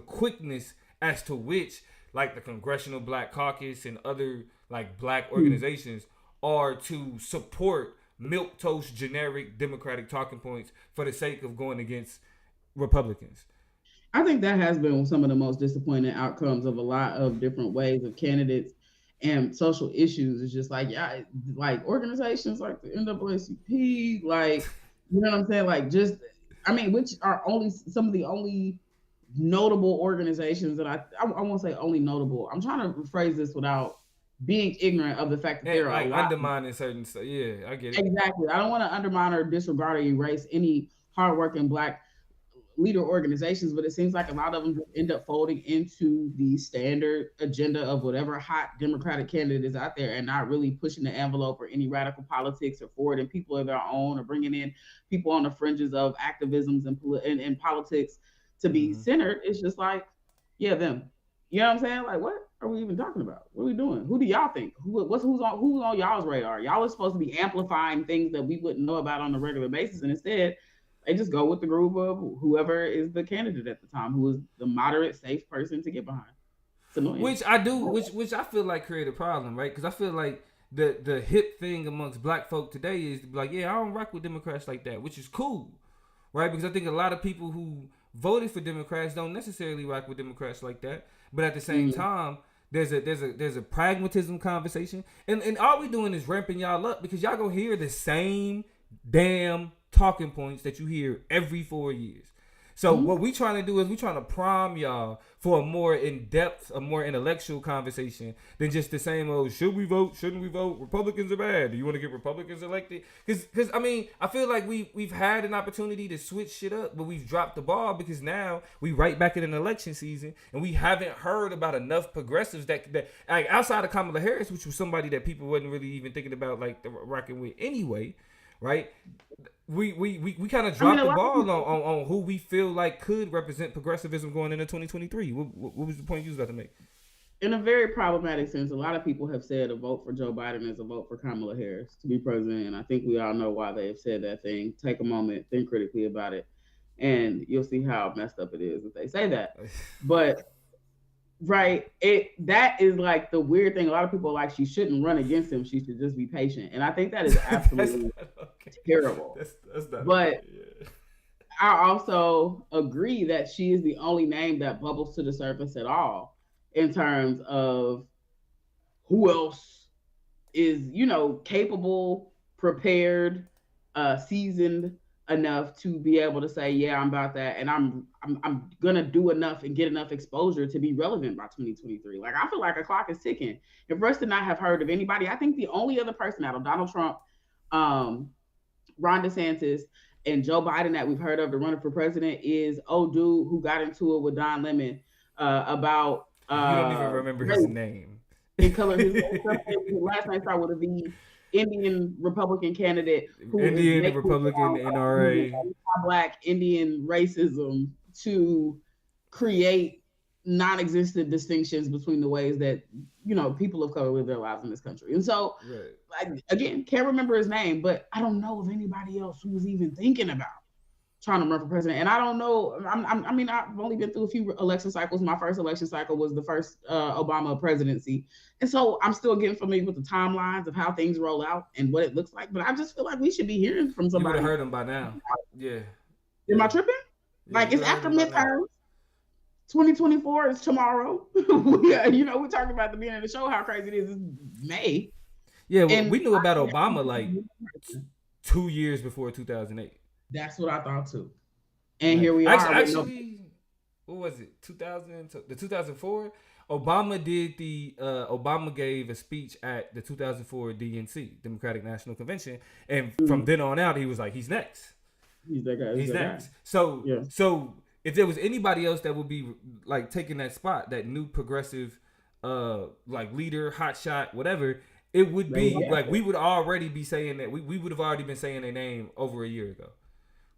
quickness as to which like the Congressional Black Caucus and other like black organizations are to support milquetoast generic Democratic talking points for the sake of going against Republicans. I think that has been some of the most disappointing outcomes of a lot of different ways of candidates and social issues. It's just like, yeah, like organizations like the NAACP, like, you know what I'm saying? Like, just, I mean, which are only some of the only notable organizations that I won't say only notable. I'm trying to rephrase this without being ignorant of the fact that there are like undermining certain stuff. Yeah, I get it. Exactly. I don't want to undermine or disregard or erase any hardworking black leader organizations, but it seems like a lot of them just end up folding into the standard agenda of whatever hot Democratic candidate is out there and not really pushing the envelope or any radical politics or forwarding people of their own or bringing in people on the fringes of activisms and politics to be centered. It's just like, yeah, them. You know what I'm saying? Like, what are we even talking about? What are we doing? Who do y'all think? Who's on y'all's radar? Y'all are supposed to be amplifying things that we wouldn't know about on a regular basis, and instead they just go with the group of whoever is the candidate at the time, who is the moderate, safe person to get behind. It's annoying. Which I feel like create a problem, right? Because I feel like the hip thing amongst black folk today is to be like, yeah, I don't rock with Democrats like that, which is cool, right? Because I think a lot of people who voted for Democrats don't necessarily rock with Democrats like that, but at the same time, there's a pragmatism conversation, and all we doing is ramping y'all up because y'all gonna hear the same damn talking points that you hear every 4 years. So what we trying to do is we trying to prime y'all for a more in-depth, a more intellectual conversation than just the same old, should we vote, shouldn't we vote, Republicans are bad, do you want to get Republicans elected? Because I mean, I feel like we've had an opportunity to switch shit up, but we've dropped the ball because now we right back in an election season and we haven't heard about enough progressives that like outside of Kamala Harris, which was somebody that people wasn't really even thinking about like rocking with anyway, right? We kind of dropped the ball on who we feel like could represent progressivism going into 2023. What was the point you was about to make? In a very problematic sense, a lot of people have said a vote for Joe Biden is a vote for Kamala Harris to be president. And I think we all know why they have said that thing. Take a moment, think critically about it, and you'll see how messed up it is if they say that. But right, that is like the weird thing. A lot of people are like, she shouldn't run against him. She should just be patient. And I think that is absolutely terrible. That's not but okay, yeah. I also agree that she is the only name that bubbles to the surface at all in terms of who else is, capable, prepared, seasoned enough to be able to say, yeah, I'm about that, and I'm gonna do enough and get enough exposure to be relevant by 2023. Like, I feel like a clock is ticking. And for us to not have heard of anybody, I think the only other person out of Donald Trump, Ron DeSantis, and Joe Biden that we've heard of to run for president is old dude who got into it with Don Lemon about you don't even remember his name. And color his last name started with a V. Indian Republican candidate who Indian Republican NRA Black Indian racism to create non-existent distinctions between the ways that people of color live their lives in this country. And so again, can't remember his name, but I don't know of anybody else who was even thinking about trying to run for president. And I don't know, I've only been through a few election cycles. My first election cycle was the first Obama presidency. And so I'm still getting familiar with the timelines of how things roll out and what it looks like. But I just feel like we should be hearing from somebody. You would have heard him by now. Yeah. Am I tripping? Yeah, like, it's after midterms. 2024 is tomorrow. We talked about at the beginning of the show how crazy it is. It's May. Yeah, well, we knew about Obama like 2 years before 2008. That's what I thought too. And here we are. Actually, what was it? 2004? Obama gave a speech at the 2004 DNC, Democratic National Convention. And from then on out, he was like, he's next. He's that guy. He's next. So if there was anybody else that would be like taking that spot, that new progressive, like leader, hotshot, whatever, it would be like we would already be saying that we would have already been saying their name over a year ago.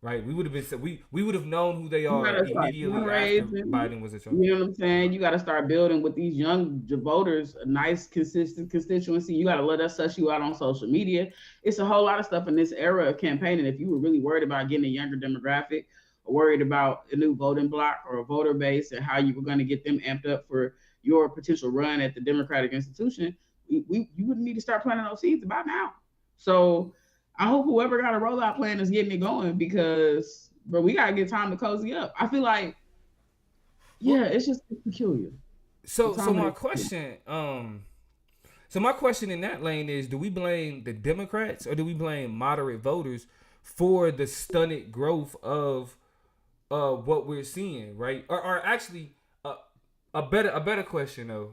Right, we would have been we would have known who they are immediately after Biden was in charge. You know what I'm saying? You got to start building with these young voters a nice, consistent constituency. You got to let us suss you out on social media. It's a whole lot of stuff in this era of campaigning. If you were really worried about getting a younger demographic, or worried about a new voting bloc or a voter base and how you were going to get them amped up for your potential run at the Democratic institution, you wouldn't need to start planting those seeds about now. So I hope whoever got a rollout plan is getting it going, because, bro, we gotta get time to cozy up. I feel like, it's just peculiar. So my question in that lane is: do we blame the Democrats or do we blame moderate voters for the stunted growth of what we're seeing, right? Or actually, a better question though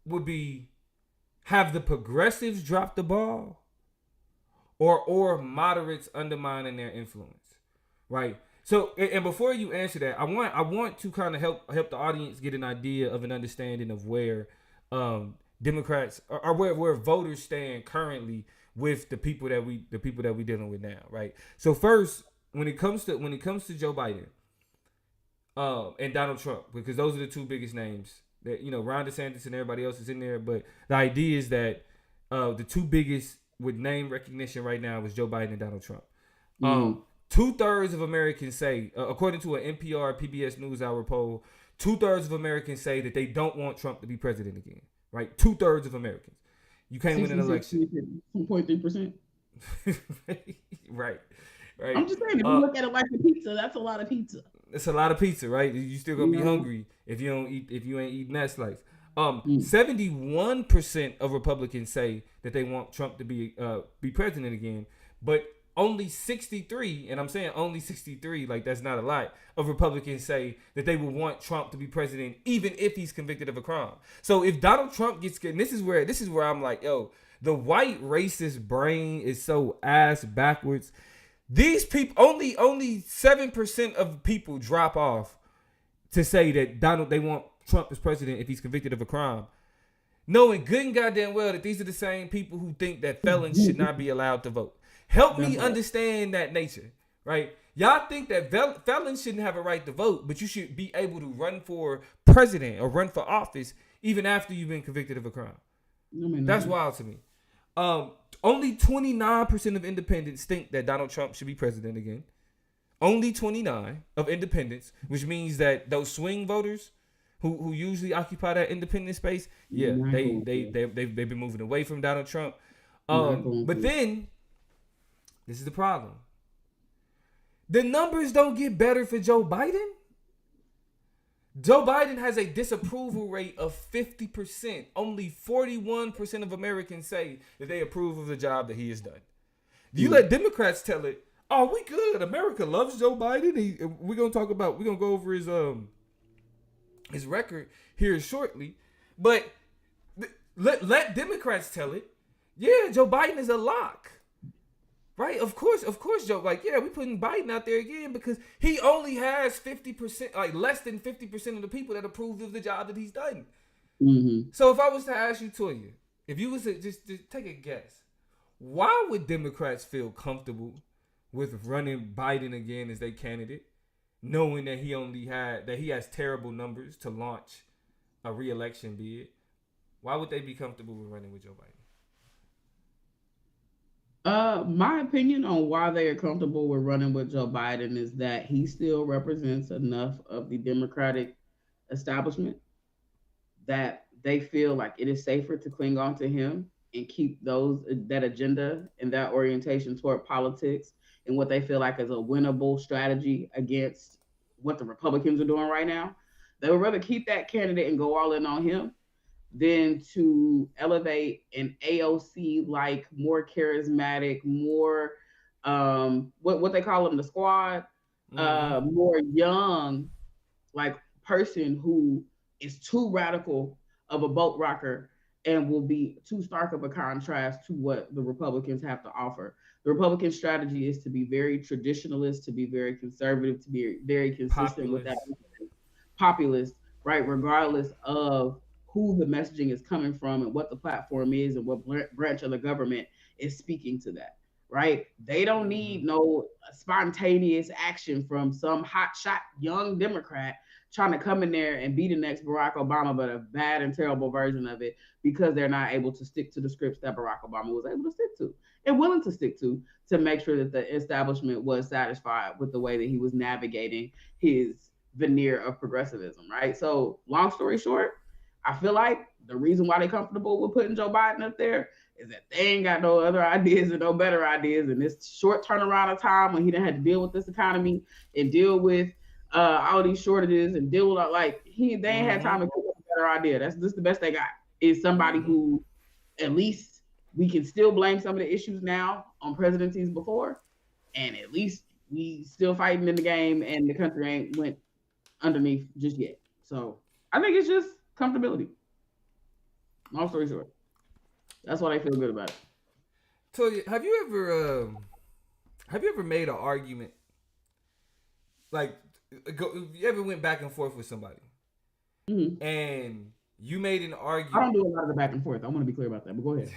would be: have the progressives dropped the ball? Or moderates undermining their influence, right? So, and before you answer that, I want to kind of help the audience get an idea of an understanding of where Democrats or where voters stand currently with the people that we dealing with now, right? So first, when it comes to Joe Biden and Donald Trump, because those are the two biggest names that, you know, Ron DeSantis and everybody else is in there, but the idea is that the two biggest with name recognition right now is Joe Biden and Donald Trump. 2/3 of Americans say, according to an NPR PBS NewsHour poll, 2/3 of Americans say that they don't want Trump to be president again. Right, 2/3 of Americans. You can't win an election. 2.3%. Right. I'm just saying, if you look at it like a pizza, that's a lot of pizza. It's a lot of pizza, right? You still gonna be hungry if you ain't eating that slice. 71% of Republicans say that they want Trump to be president again, but only 63, and I'm saying only 63, like that's not a lot, of Republicans say that they would want Trump to be president even if he's convicted of a crime. So if Donald Trump gets, and this is where I'm like, yo, the white racist brain is so ass backwards. These people, only 7% of people drop off to say that they want Trump as president if he's convicted of a crime, knowing good and goddamn well that these are the same people who think that felons should not be allowed to vote. Help me understand that nature, right? Y'all think that felons shouldn't have a right to vote, but you should be able to run for president or run for office even after you've been convicted of a crime. That's wild to me. Only 29% of independents think that Donald Trump should be president again. Only 29 of independents, which means that those swing voters who usually occupy that independent space, they've been moving away from Donald Trump. But then this is the problem. The numbers don't get better for Joe Biden. Joe Biden has a disapproval rate of 50%. Only 41% of Americans say that they approve of the job that he has done. You let Democrats tell it, oh, we good. America loves Joe Biden. We're gonna go over his record here shortly. But let Democrats tell it. Yeah, Joe Biden is a lock. Right, of course, Joe. Like, yeah, we putting Biden out there again because he only has 50%, like less than 50% of the people that approve of the job that he's done. So if I was to ask you, Toya, if you was to just take a guess, why would Democrats feel comfortable with running Biden again as their candidate, knowing that he has terrible numbers to launch a re-election bid? Why would they be comfortable with running with Joe Biden? My opinion on why they are comfortable with running with Joe Biden is that he still represents enough of the Democratic establishment that they feel like it is safer to cling on to him and keep that agenda and that orientation toward politics and what they feel like is a winnable strategy against what the Republicans are doing right now. They would rather keep that candidate and go all in on him than to elevate an AOC like more charismatic, more what they call them, the squad, more young like person who is too radical of a boat rocker and will be too stark of a contrast to what the Republicans have to offer. The Republican strategy is to be very traditionalist, to be very conservative, to be very consistent with that Populist. populist, right? Regardless of who the messaging is coming from and what the platform is and what branch of the government is speaking to that, right? They don't need no spontaneous action from some hotshot young Democrat trying to come in there and be the next Barack Obama, but a bad and terrible version of it because they're not able to stick to the scripts that Barack Obama was able to stick to and willing to stick to make sure that the establishment was satisfied with the way that he was navigating his veneer of progressivism, right? So, long story short, I feel like the reason why they're comfortable with putting Joe Biden up there is that they ain't got no other ideas and no better ideas in this short turnaround of time when he done had to deal with this economy and deal with all these shortages and deal with they ain't had time to come up with a better idea. That's just the best they got is somebody who at least we can still blame some of the issues now on presidencies before, and at least we still fighting in the game and the country ain't went underneath just yet. So I think it's just comfortability. Long story short, that's why I feel good about it. So have you ever made an argument like you ever went back and forth with somebody and you made an argument? I don't do a lot of the back and forth. I want to be clear about that, but go ahead.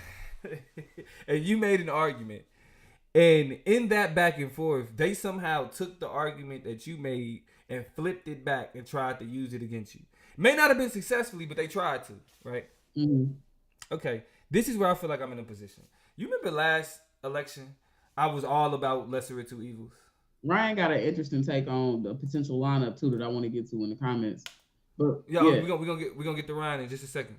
And you made an argument, and in that back and forth, they somehow took the argument that you made and flipped it back and tried to use it against you. May not have been successfully, but they tried to, right? Okay, this is where I feel like I'm in a position. You remember last election, I was all about lesser of two evils. Ryan got an interesting take on the potential lineup too that I want to get to in the comments. But we're gonna get to Ryan in just a second.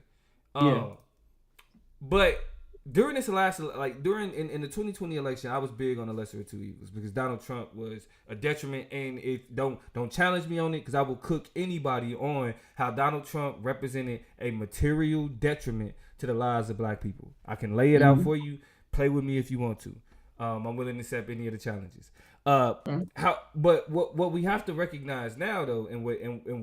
But during this last, in the 2020 election, I was big on the lesser of two evils because Donald Trump was a detriment, and if don't challenge me on it because I will cook anybody on how Donald Trump represented a material detriment to the lives of black people. I can lay it out for you. Play with me if you want to. I'm willing to accept any of the challenges. But what we have to recognize now though, and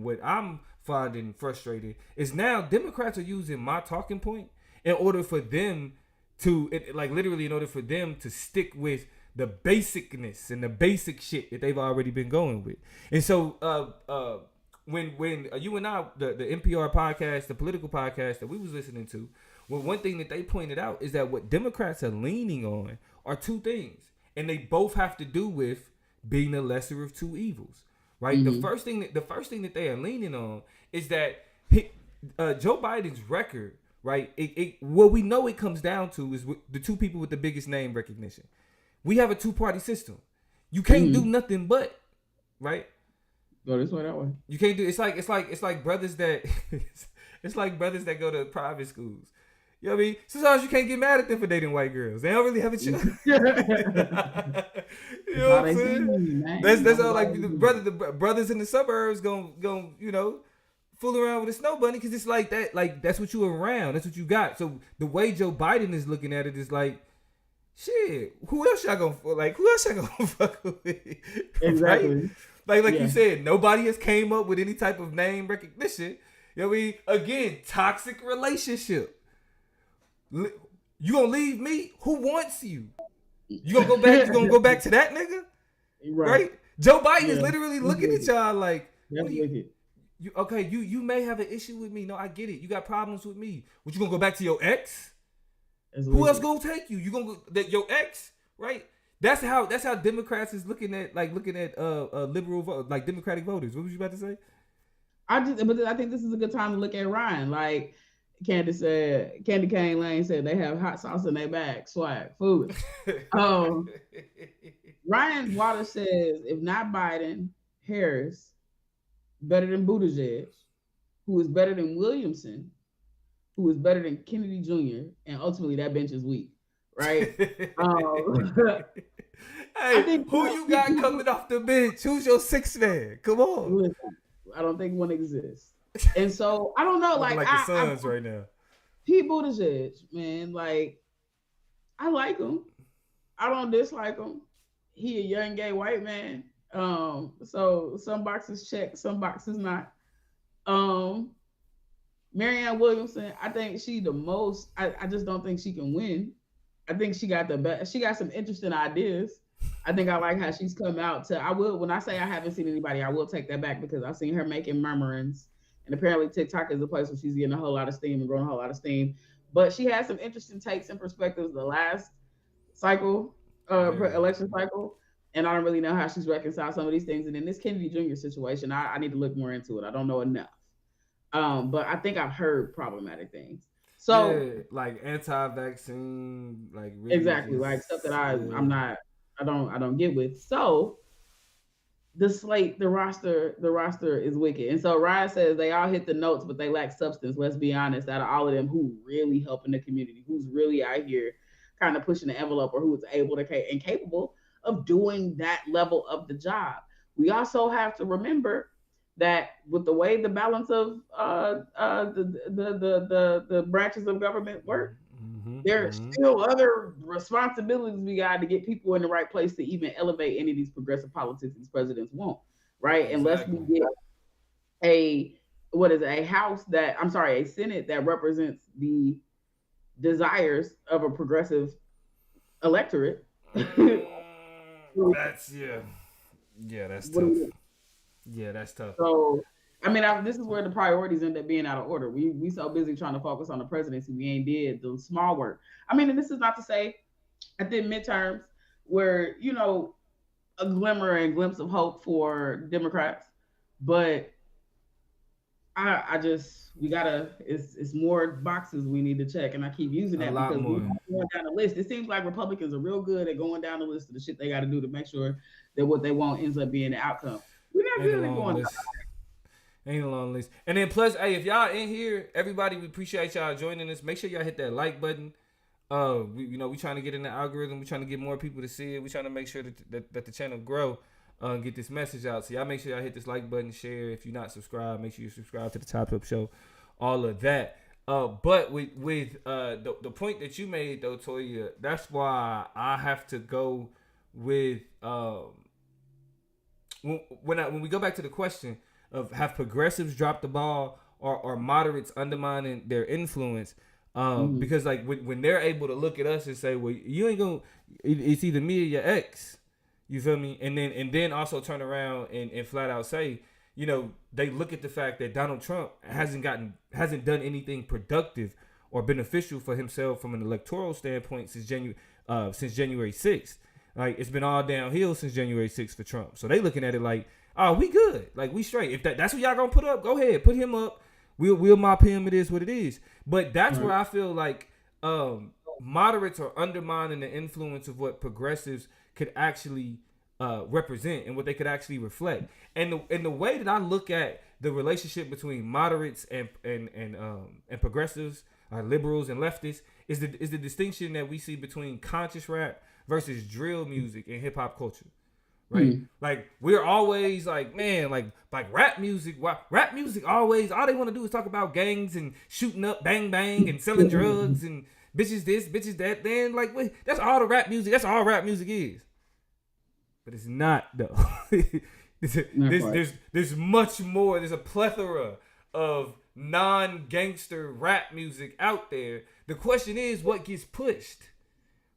what I'm finding frustrating is now Democrats are using my talking point in order for them to in order for them to stick with the basicness and the basic shit that they've already been going with. And so when you and I, the NPR podcast, the political podcast that we was listening to, well, one thing that they pointed out is that what Democrats are leaning on are two things, and they both have to do with being the lesser of two evils, right? The first thing that they are leaning on is that Joe Biden's record, right? What we know it comes down to is the two people with the biggest name recognition. We have a two-party system. You can't do nothing but, right? Go this way, that way. You can't do. It's like brothers that it's like brothers that go to private schools. You know what I mean? Sometimes you can't get mad at them for dating white girls. They don't really have a choice. You know what I'm saying? That's all. Like the brothers in the suburbs going fool around with a snow bunny because it's like that. Like that's what you around. That's what you got. So the way Joe Biden is looking at it is like, shit. Who else y'all gonna fuck with? Exactly. Right? Like you said, nobody has came up with any type of name recognition. You know what I mean? Again, toxic relationship. You gonna leave me? Who wants you? You gonna go back? You gonna go back to that nigga? Right? Joe Biden is literally looking at y'all like, you may have an issue with me. No, I get it. You got problems with me. What, you gonna go back to your ex? Who else gonna take you? You gonna go that your ex? Right? That's how Democrats is looking at liberal vote, like Democratic voters. What was you about to say? I think this is a good time to look at Ryan. Like Candy Cane Lane said, they have hot sauce in their bag, swag, food. Ryan Waters says, if not Biden, Harris, better than Buttigieg, who is better than Williamson, who is better than Kennedy Jr., and ultimately that bench is weak, right? Hey, who you got coming off the bench? Who's your sixth man? Come on. I don't think one exists. And so I don't know, like the Suns right now. Pete Buttigieg, man, like I like him. I don't dislike him. He a young gay white man. So some boxes check, some boxes not. Marianne Williamson, I think she the most. I just don't think she can win. I think she got the best. She got some interesting ideas. I think I like how she's come out to. I will when I say I haven't seen anybody, I will take that back because I've seen her making murmurings, and apparently TikTok is a place where she's getting a whole lot of steam and growing a whole lot of steam. But she has some interesting takes and perspectives. The last cycle, election cycle, and I don't really know how she's reconciled some of these things. And in this Kennedy Jr. situation, I need to look more into it. I don't know enough. But I think I've heard problematic things. So yeah, like anti-vaccine, like really exactly, just, like stuff that I don't get with. So the slate, the roster is wicked. And so Ryan says they all hit the notes, but they lack substance. Let's be honest. Out of all of them, who really helping the community, who's really out here kind of pushing the envelope, or who is able to and capable of doing that level of the job. We also have to remember that with the way the balance of the branches of government work, there are still other responsibilities we got to get people in the right place to even elevate any of these progressive politics these presidents want, right? Unless we get a Senate that represents the desires of a progressive electorate. That's that's tough. Yeah, that's tough. So, I mean, this is where the priorities end up being out of order. We so busy trying to focus on the presidency, we ain't did the small work. I mean, and this is not to say at the midterms where, you know, a glimmer and glimpse of hope for Democrats, but I just it's more boxes we need to check, and I keep using that because we're going down the list. It seems like Republicans are real good at going down the list of the shit they got to do to make sure that what they want ends up being the outcome. We're not really going down. Ain't a long list. And then plus, hey, if y'all in here, everybody, we appreciate y'all joining us. Make sure y'all hit that like button. We trying to get in the algorithm. We trying to get more people to see it. We trying to make sure that the channel grow. Get this message out. So y'all make sure y'all hit this like button, share. If you're not subscribed, make sure you subscribe to the Top Up Show. All of that. But with the point that you made though, Toya, that's why I have to go with when we go back to the question of have progressives dropped the ball or moderates undermining their influence. Because like when they're able to look at us and say, well, you ain't gonna, it's either me or your ex. You feel me? And then also turn around and flat out say, you know, they look at the fact that Donald Trump hasn't done anything productive or beneficial for himself from an electoral standpoint since January 6th. Like it's been all downhill since January 6th for Trump. So they looking at it like, oh, we good. Like we straight. If that's what y'all gonna put up, go ahead, put him up. We'll mop him. It is what it is. But that's where I feel like moderates are undermining the influence of what progressives could actually represent and what they could actually reflect. And the way that I look at the relationship between moderates and progressives, liberals and leftists, is the distinction that we see between conscious rap versus drill music and hip hop culture. Right? Like we're always like, man, like rap music always all they want to do is talk about gangs and shooting up, bang bang, and selling drugs and bitches this, bitches that. Then like that's all the rap music. That's all rap music is. But it's not though. There's much more. There's a plethora of non-gangster rap music out there. The question is what gets pushed,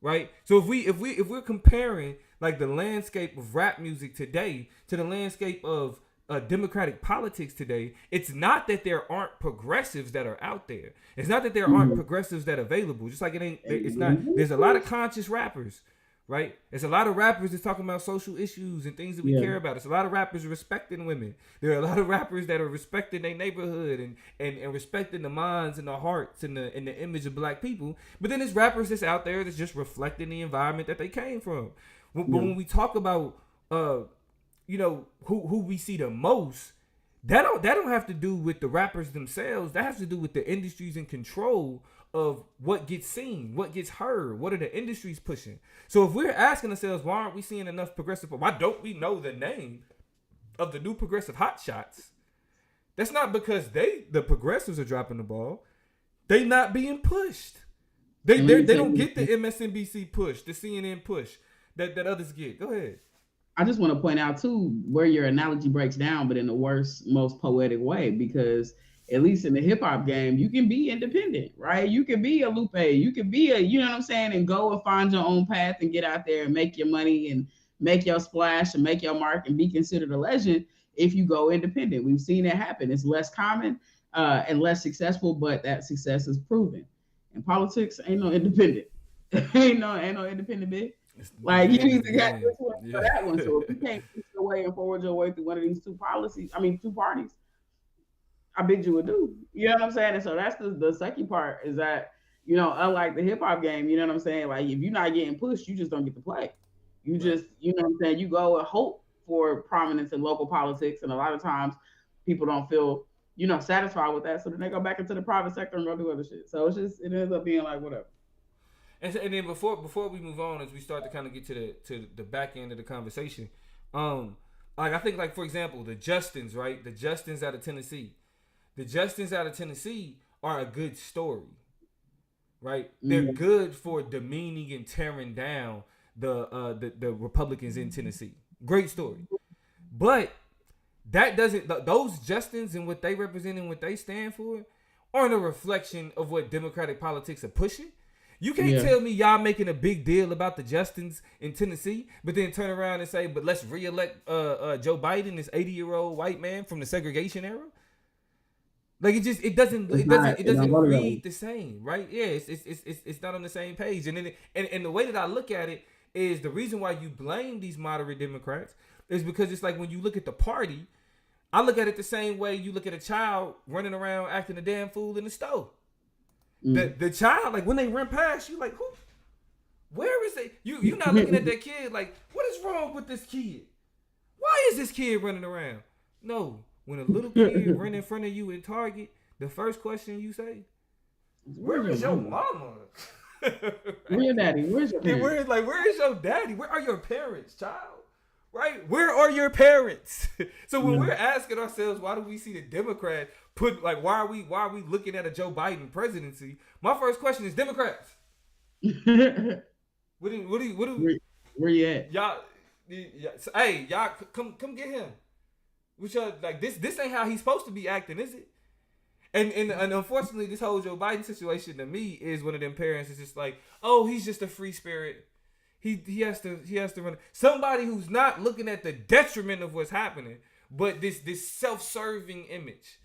right? So if we're comparing like the landscape of rap music today to the landscape of democratic politics today, it's not that there aren't progressives that are out there. It's not that there aren't progressives that are available. Just like it's not. There's a lot of conscious rappers, right? There's a lot of rappers that's talking about social issues and things that we care about. There's a lot of rappers respecting women. There are a lot of rappers that are respecting their neighborhood and respecting the minds and the hearts and the image of black people. But then there's rappers that's out there that's just reflecting the environment that they came from. But when we talk about who we see the most, that don't have to do with the rappers themselves. That has to do with the industries in control of what gets seen, what gets heard, what are the industries pushing. So if we're asking ourselves, why aren't we seeing enough progressive? Why don't we know the name of the new progressive hotshots? That's not because the progressives are dropping the ball. They not being pushed. They don't get the MSNBC push, the CNN push that others get. Go ahead. I just want to point out too where your analogy breaks down, but in the worst, most poetic way, because at least in the hip hop game, you can be independent, right? You can be a Lupe, you can be a, you know what I'm saying, and go and find your own path and get out there and make your money and make your splash and make your mark and be considered a legend if you go independent. We've seen it happen. It's less common and less successful, but that success is proven. In politics, ain't no independent. ain't no independent bit. Like you need to get this one for that one. So if you can't push your way and forward your way through one of these two parties, I bid you adieu. You know what I'm saying? And so that's the second part is that, you know, unlike the hip hop game, you know what I'm saying? Like if you're not getting pushed, you just don't get to play. You just, you know what I'm saying? You go and hope for prominence in local politics. And a lot of times people don't feel, you know, satisfied with that. So then they go back into the private sector and go do other shit. So it ends up being like whatever. And then before we move on, as we start to kind of get to the back end of the conversation, like I think, like, for example, the Justins, right? The Justins out of Tennessee. The Justins out of Tennessee are a good story, right? They're good for demeaning and tearing down the Republicans in Tennessee. Great story. But that doesn't, those Justins and what they represent and what they stand for aren't a reflection of what Democratic politics are pushing. You can't tell me y'all making a big deal about the Justins in Tennessee, but then turn around and say, but let's reelect Joe Biden, this 80-year-old white man from the segregation era. Like it doesn't read the same, right? Yeah, it's not on the same page. And then and the way that I look at it is the reason why you blame these moderate Democrats is because it's like when you look at the party, I look at it the same way you look at a child running around acting a damn fool in the store. The child, like when they run past you, like who? Where is it? You not looking at that kid like, what is wrong with this kid? Why is this kid running around? No, when a little kid run in front of you at Target, the first question you say, "Where is your mama? Where's your daddy? Where's your parents? Where is your daddy? Where are your parents, child? Right? Where are your parents?" So when we're asking ourselves, why do we see the Democrats put, like, why are we looking at a Joe Biden presidency? My first question is Democrats. Where you at? Y'all, hey, y'all come get him. Which like this ain't how he's supposed to be acting, is it? And unfortunately, this whole Joe Biden situation to me is one of them parents is just like, oh, he's just a free spirit. He has to run. Somebody who's not looking at the detriment of what's happening, but this self-serving image,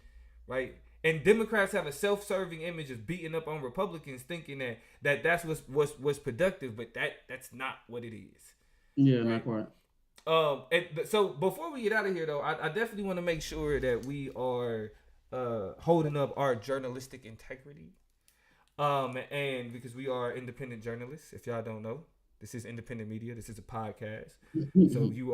right? And Democrats have a self-serving image of beating up on Republicans, thinking that's what's productive, but that's not what it is. Yeah, right? Not quite. And so before we get out of here, though, I definitely want to make sure that we are holding up our journalistic integrity, and because we are independent journalists, if y'all don't know. This is independent media. This is a podcast. So you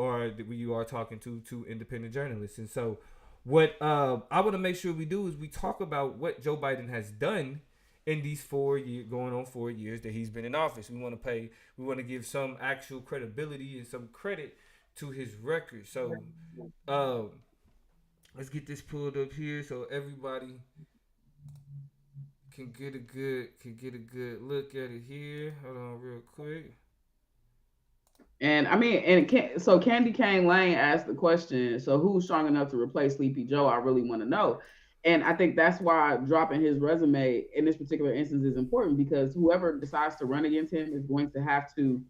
are talking to two independent journalists. And so what I want to make sure we do is we talk about what Joe Biden has done in these 4 years, going on 4 years that he's been in office. We want to give some actual credibility and some credit to his record. So let's get this pulled up here so everybody can get a good look at it here. Hold on real quick. And I mean, so Candy Cane Lane asked the question, so who's strong enough to replace Sleepy Joe? I really want to know. And I think that's why dropping his resume in this particular instance is important, because whoever decides to run against him is going to have to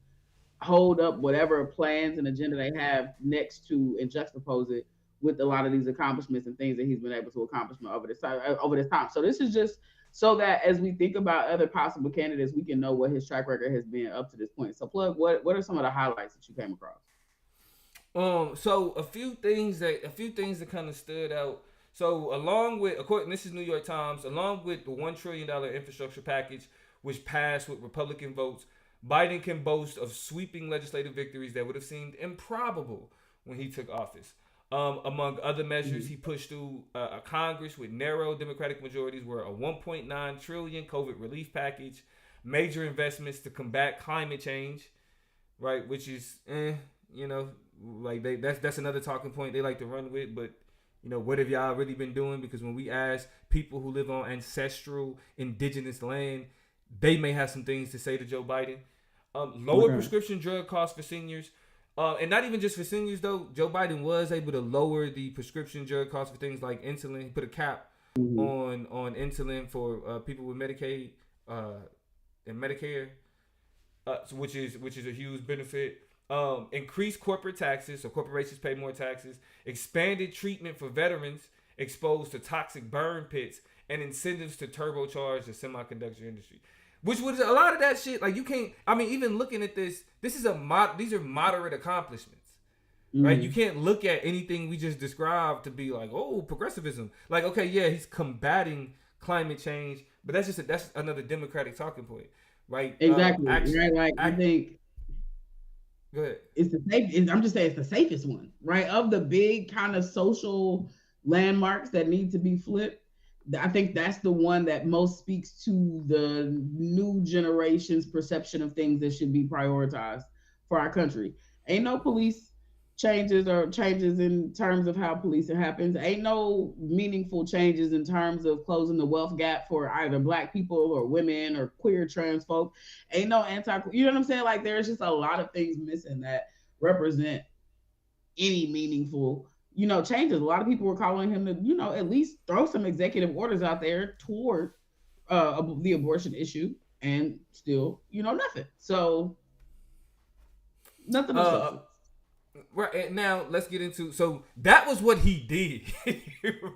hold up whatever plans and agenda they have next to and juxtapose it with a lot of these accomplishments and things that he's been able to accomplish over this time. So this is just so that as we think about other possible candidates, we can know what his track record has been up to this point. So, Plug, what are some of the highlights that you came across? So a few things that kind of stood out. So along with, this is New York Times, along with the $1 trillion infrastructure package, which passed with Republican votes, Biden can boast of sweeping legislative victories that would have seemed improbable when he took office. Among other measures, he pushed through a Congress with narrow Democratic majorities were a $1.9 trillion COVID relief package, major investments to combat climate change, right? Which is, that's another talking point they like to run with. But, what have y'all really been doing? Because when we ask people who live on ancestral indigenous land, they may have some things to say to Joe Biden. Lower prescription drug costs for seniors. And not even just for seniors, though. Joe Biden was able to lower the prescription drug costs for things like insulin. He put a cap on insulin for people with Medicaid and Medicare, which is a huge benefit. Increased corporate taxes, so corporations pay more taxes. Expanded treatment for veterans exposed to toxic burn pits, and incentives to turbocharge the semiconductor industry. Which was a lot of that shit. Like, you can't. I mean, even looking at this is these are moderate accomplishments, right? You can't look at anything we just described to be like, oh, progressivism. Like, okay, yeah, he's combating climate change, but that's another Democratic talking point, right? Exactly. Right. Like, I think. Go ahead. It's the safe. I'm just saying it's the safest one, right? Of the big kind of social landmarks that need to be flipped, I think that's the one that most speaks to the new generation's perception of things that should be prioritized for our country. Ain't no police changes in terms of how policing happens. Ain't no meaningful changes in terms of closing the wealth gap for either Black people or women or queer trans folk. Ain't no you know what I'm saying? Like, there's just a lot of things missing that represent any meaningful, changes. A lot of people were calling him to, at least throw some executive orders out there toward the abortion issue, and still, nothing. So nothing of substance. Right, now let's get into, so that was what he did.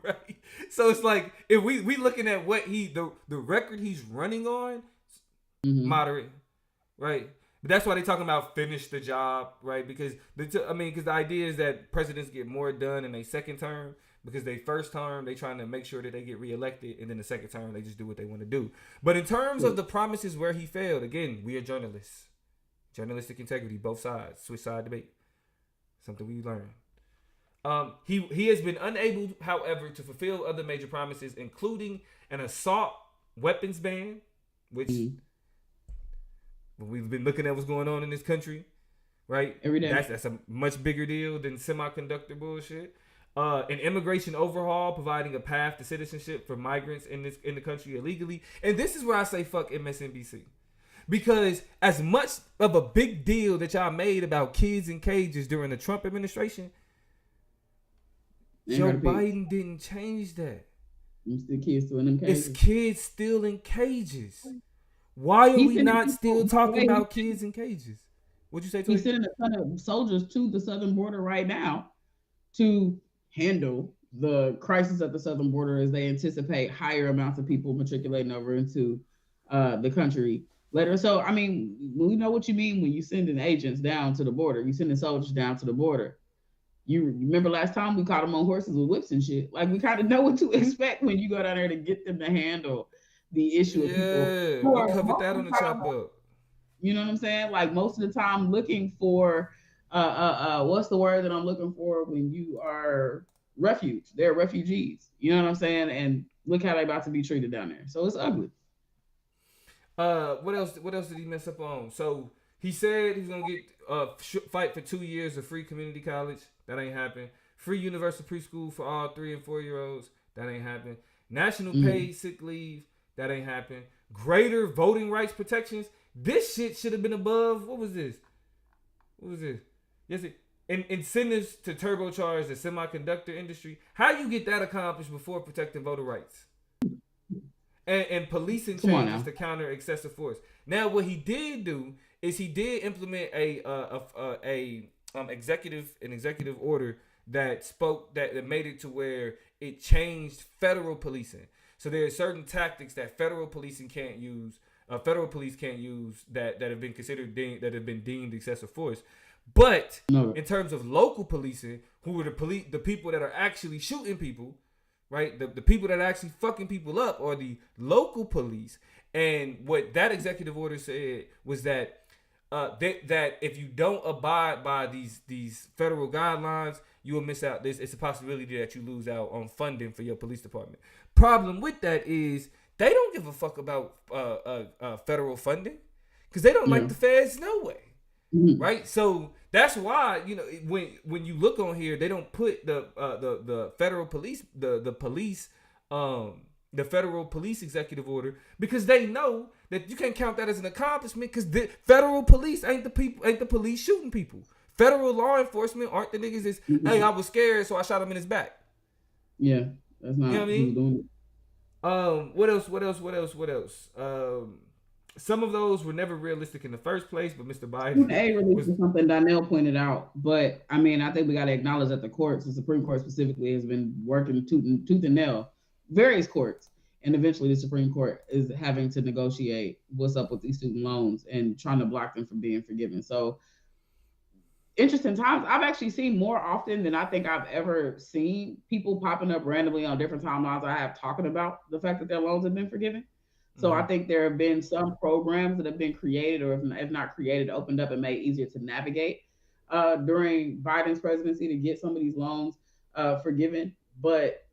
Right, so it's like, if we looking at what the record he's running on, moderate, right? But that's why they talking about finish the job, right? Because the idea is that presidents get more done in their second term, because they first term they trying to make sure that they get reelected, and then the second term they just do what they want to do. But in terms of the promises where he failed, again, we are journalists, journalistic integrity, both sides, switch side debate. Something we learned. He has been unable, however, to fulfill other major promises, including an assault weapons ban, which we've been looking at what's going on in this country, right? Every day. That's a much bigger deal than semiconductor bullshit. An immigration overhaul, providing a path to citizenship for migrants in the country illegally. And this is where I say fuck MSNBC. Because as much of a big deal that y'all made about kids in cages during the Trump administration, Joe Biden didn't change that. It's the kids still in them cages. It's kids still in cages. Why are we not still talking about kids in cages? What'd you say, Toy? He's sending a ton of soldiers to the southern border right now to handle the crisis at the southern border, as they anticipate higher amounts of people matriculating over into the country later. So, I mean, we know what you mean when you sending agents down to the border. You sending soldiers down to the border. You remember last time we caught them on horses with whips and shit. Like, we kind of know what to expect when you go down there to get them to handle the issue of people. We covered that on the chop up. You know what I'm saying? Like, most of the time looking for, what's the word that I'm looking for when you are refuge? They're refugees. You know what I'm saying? And look how they about to be treated down there. So it's ugly. What else did he mess up on? So he said he's gonna get fight for 2 years of free community college. That ain't happen. Free universal preschool for all 3 and 4 year olds. That ain't happen. National paid sick leave. That ain't happen. Greater voting rights protections. This shit should have been above. What was this? Yes, incentives to turbocharge the semiconductor industry. How you get that accomplished before protecting voter rights? And policing changes to counter excessive force. Now, what he did do is he did implement an executive order that made it to where it changed federal policing. So there are certain tactics that federal policing can't use. Federal police can't use that have been considered that have been deemed excessive force. But in terms of local policing, who are the people that are actually shooting people, right? The people that are actually fucking people up are the local police. And what that executive order said was that that if you don't abide by these federal guidelines, you will miss out. It's a possibility that you lose out on funding for your police department. Problem with that is they don't give a fuck about federal funding, because they don't like the feds no way. Right, so that's why when you look on here, they don't put the federal police the federal police executive order, because they know that you can't count that as an accomplishment, because the federal police ain't the police shooting people. Federal law enforcement aren't the niggas that's hey, I was scared so I shot him in his back. Yeah, that's not. You know what I mean? What else? Some of those were never realistic in the first place, but Mr. Biden A was. released something Donnell pointed out, but I mean, I think we got to acknowledge that the courts, the Supreme Court specifically, has been working tooth and nail, various courts, and eventually the Supreme Court is having to negotiate what's up with these student loans and trying to block them from being forgiven. So interesting times. I've actually seen more often than I think I've ever seen people popping up randomly on different timelines I have talking about the fact that their loans have been forgiven. So I think there have been some programs that have been created, or if not created, opened up and made easier to navigate during Biden's presidency to get some of these loans forgiven. But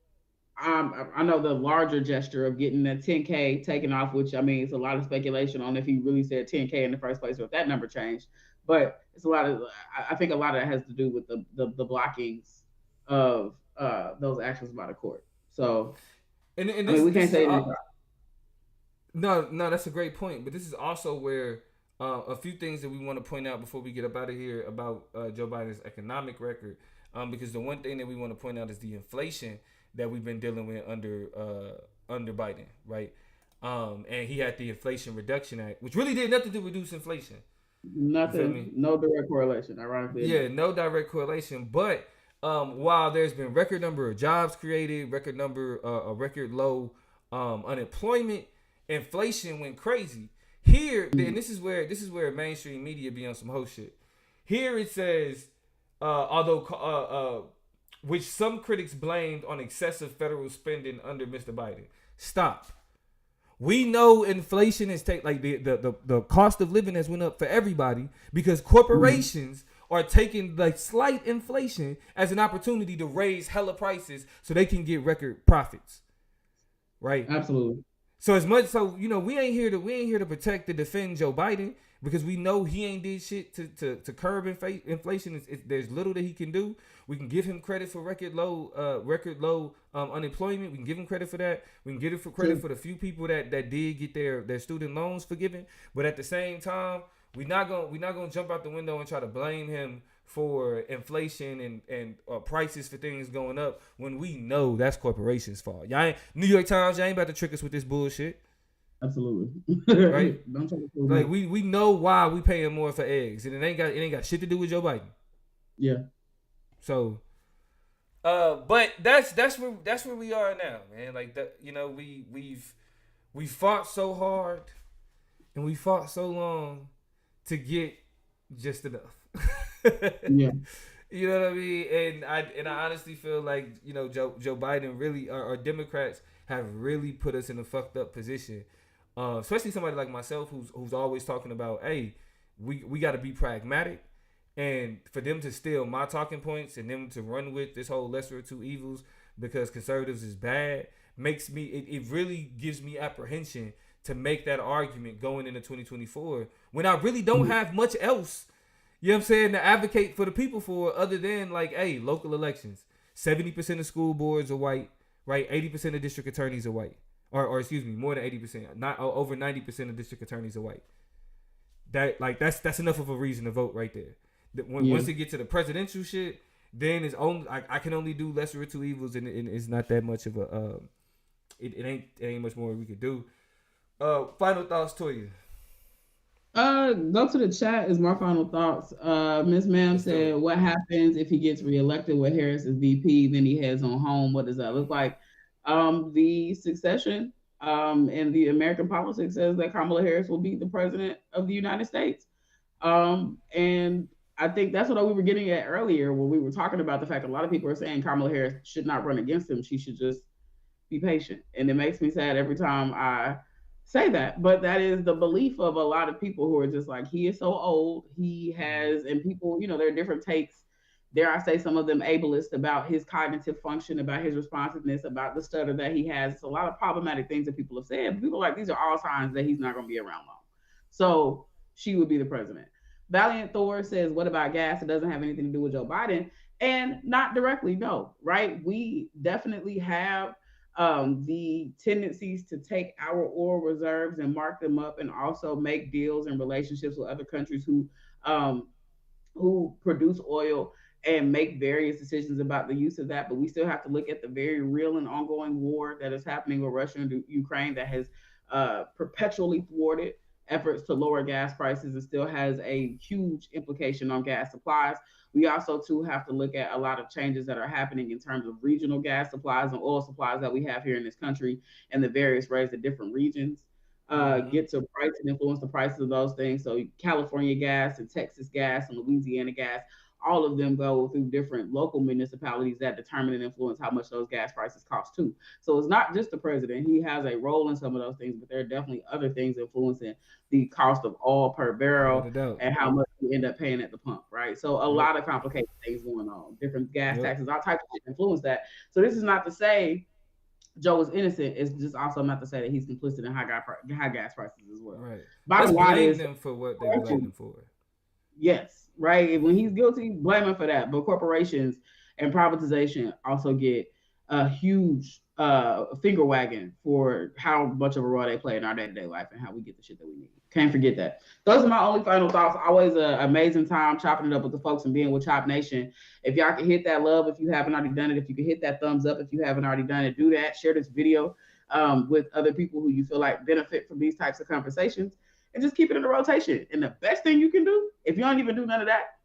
I know the larger gesture of getting the 10K taken off, which I mean, it's a lot of speculation on if he really said 10K in the first place or if that number changed. But it's a lot of, I think a lot of that has to do with the blockings of those actions by the court. So, and I mean, we can't say anything. No, that's a great point. But this is also where a few things that we want to point out before we get up out of here about Joe Biden's economic record. Because the one thing that we want to point out is the inflation that we've been dealing with under Biden, right? And he had the Inflation Reduction Act, which really did nothing to reduce inflation. Nothing, no direct correlation, ironically. Yeah, no direct correlation. But while there's been record number of jobs created, record low unemployment, inflation went crazy. Here, and this is where mainstream media be on some whole shit. Here it says, which some critics blamed on excessive federal spending under Mr. Biden. Stop. We know inflation is the cost of living has went up for everybody because corporations are taking like slight inflation as an opportunity to raise hella prices so they can get record profits. Right? Absolutely. So we ain't here to protect to defend Joe Biden because we know he ain't did shit to curb inflation. There's little that he can do. We can give him credit for record low unemployment. We can give him credit for that. We can give him credit for the few people that did get their student loans forgiven. But at the same time, we're not gonna jump out the window and try to blame him for inflation and prices for things going up when we know that's corporations' fault. New York Times, y'all ain't about to trick us with this bullshit. Absolutely. Right? Don't try to like we know why we paying more for eggs, and it ain't got shit to do with Joe Biden. Yeah. So, but that's where we are now, man. Like that, we fought so hard, and we fought so long to get just enough. Yeah. You know what I mean? And I honestly feel like Joe Biden really or Democrats have really put us in a fucked up position. Especially somebody like myself who's always talking about, hey, we got to be pragmatic. And for them to steal my talking points and them to run with this whole lesser of two evils because conservatives is bad it really gives me apprehension to make that argument going into 2024 when I really don't have much else, you know what I'm saying, to advocate for the people for other than like, hey, local elections. 70% of school boards are white, right? 80% of district attorneys are white. Or excuse me, more than 80%. Not over 90% of district attorneys are white. That's enough of a reason to vote right there. Once it gets to the presidential shit, then it's only I can only do lesser of two evils, and it's not that much of a it ain't much more we could do. Final thoughts, Toya. Go to the chat is my final thoughts. Miss Ma'am said, what happens if he gets reelected with Harris as VP, then he heads on home? What does that look like? The succession in the American politics says that Kamala Harris will be the president of the United States. And I think that's what we were getting at earlier when we were talking about the fact that a lot of people are saying Kamala Harris should not run against him. She should just be patient. And it makes me sad every time I say that, but that is the belief of a lot of people who are just like, he is so old. He has, and people, there are different takes, dare I say some of them ableist about his cognitive function, about his responsiveness, about the stutter that he has. It's a lot of problematic things that people have said, but people are like, these are all signs that he's not going to be around long. So she would be the president. Valiant Thor says, what about gas? It doesn't have anything to do with Joe Biden. And not directly, no, right? We definitely have the tendencies to take our oil reserves and mark them up and also make deals and relationships with other countries who produce oil and make various decisions about the use of that. But we still have to look at the very real and ongoing war that is happening with Russia and Ukraine that has perpetually thwarted efforts to lower gas prices and still has a huge implication on gas supplies. We also too have to look at a lot of changes that are happening in terms of regional gas supplies and oil supplies that we have here in this country and the various ways that different regions get to price and influence the prices of those things. So California gas and Texas gas and Louisiana gas, all of them go through different local municipalities that determine and influence how much those gas prices cost too. So it's not just the president. He has a role in some of those things, but there are definitely other things influencing the cost of oil per barrel and how much you end up paying at the pump, right? So a lot of complicated things going on. Different gas taxes, all types of shit influence that. So this is not to say Joe is innocent. It's just also not to say that he's complicit in high gas prices as well. Right. Bottom line is them for what they blame them for. Yes, right. When he's guilty, blame him for that. But corporations and privatization also get a huge finger wagging for how much of a role they play in our day-to-day life and how we get the shit that we need. Can't forget that. Those are my only final thoughts. Always an amazing time chopping it up with the folks and being with Chop Nation. If y'all can hit that love if you haven't already done it, if you can hit that thumbs up if you haven't already done it, do that. Share this video with other people who you feel like benefit from these types of conversations. And just keep it in the rotation. And the best thing you can do, if you don't even do none of that,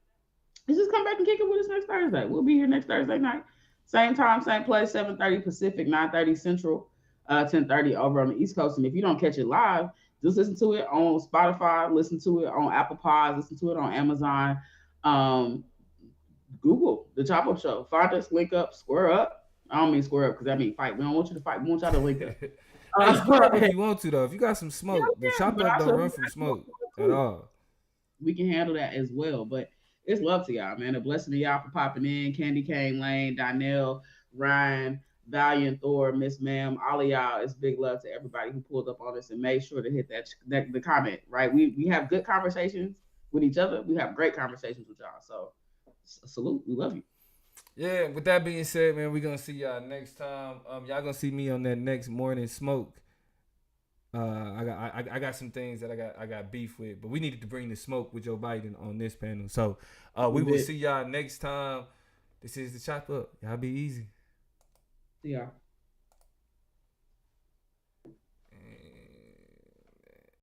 is just come back and kick it with us next Thursday. We'll be here next Thursday night. Same time, same place, 7:30 Pacific, 9:30 Central, 10:30 over on the East Coast. And if you don't catch it live, just listen to it on Spotify, listen to it on Apple Pods, listen to it on Amazon, Google, The Chop Up Show. Find us, link up, square up. I don't mean square up because that means fight. We don't want you to fight. We want y'all to link up. If you want to though, if you got some smoke, the Chop Up don't run from smoke at all. We can handle that as well. But it's love to y'all, man. A blessing to y'all for popping in. Candy Cane Lane, Donnell, Ryan, Valiant, Thor, Miss Ma'am, all of y'all. It's big love to everybody who pulled up on us and made sure to hit that the comment, right? We have good conversations with each other. We have great conversations with y'all. So salute. We love you. Yeah, with that being said, man, we're gonna see y'all next time. Y'all gonna see me on that next morning smoke. I got some things that I got beef with, but we needed to bring the smoke with Joe Biden on this panel. So we will see y'all next time. This is the Chop Up. Y'all be easy. See y'all.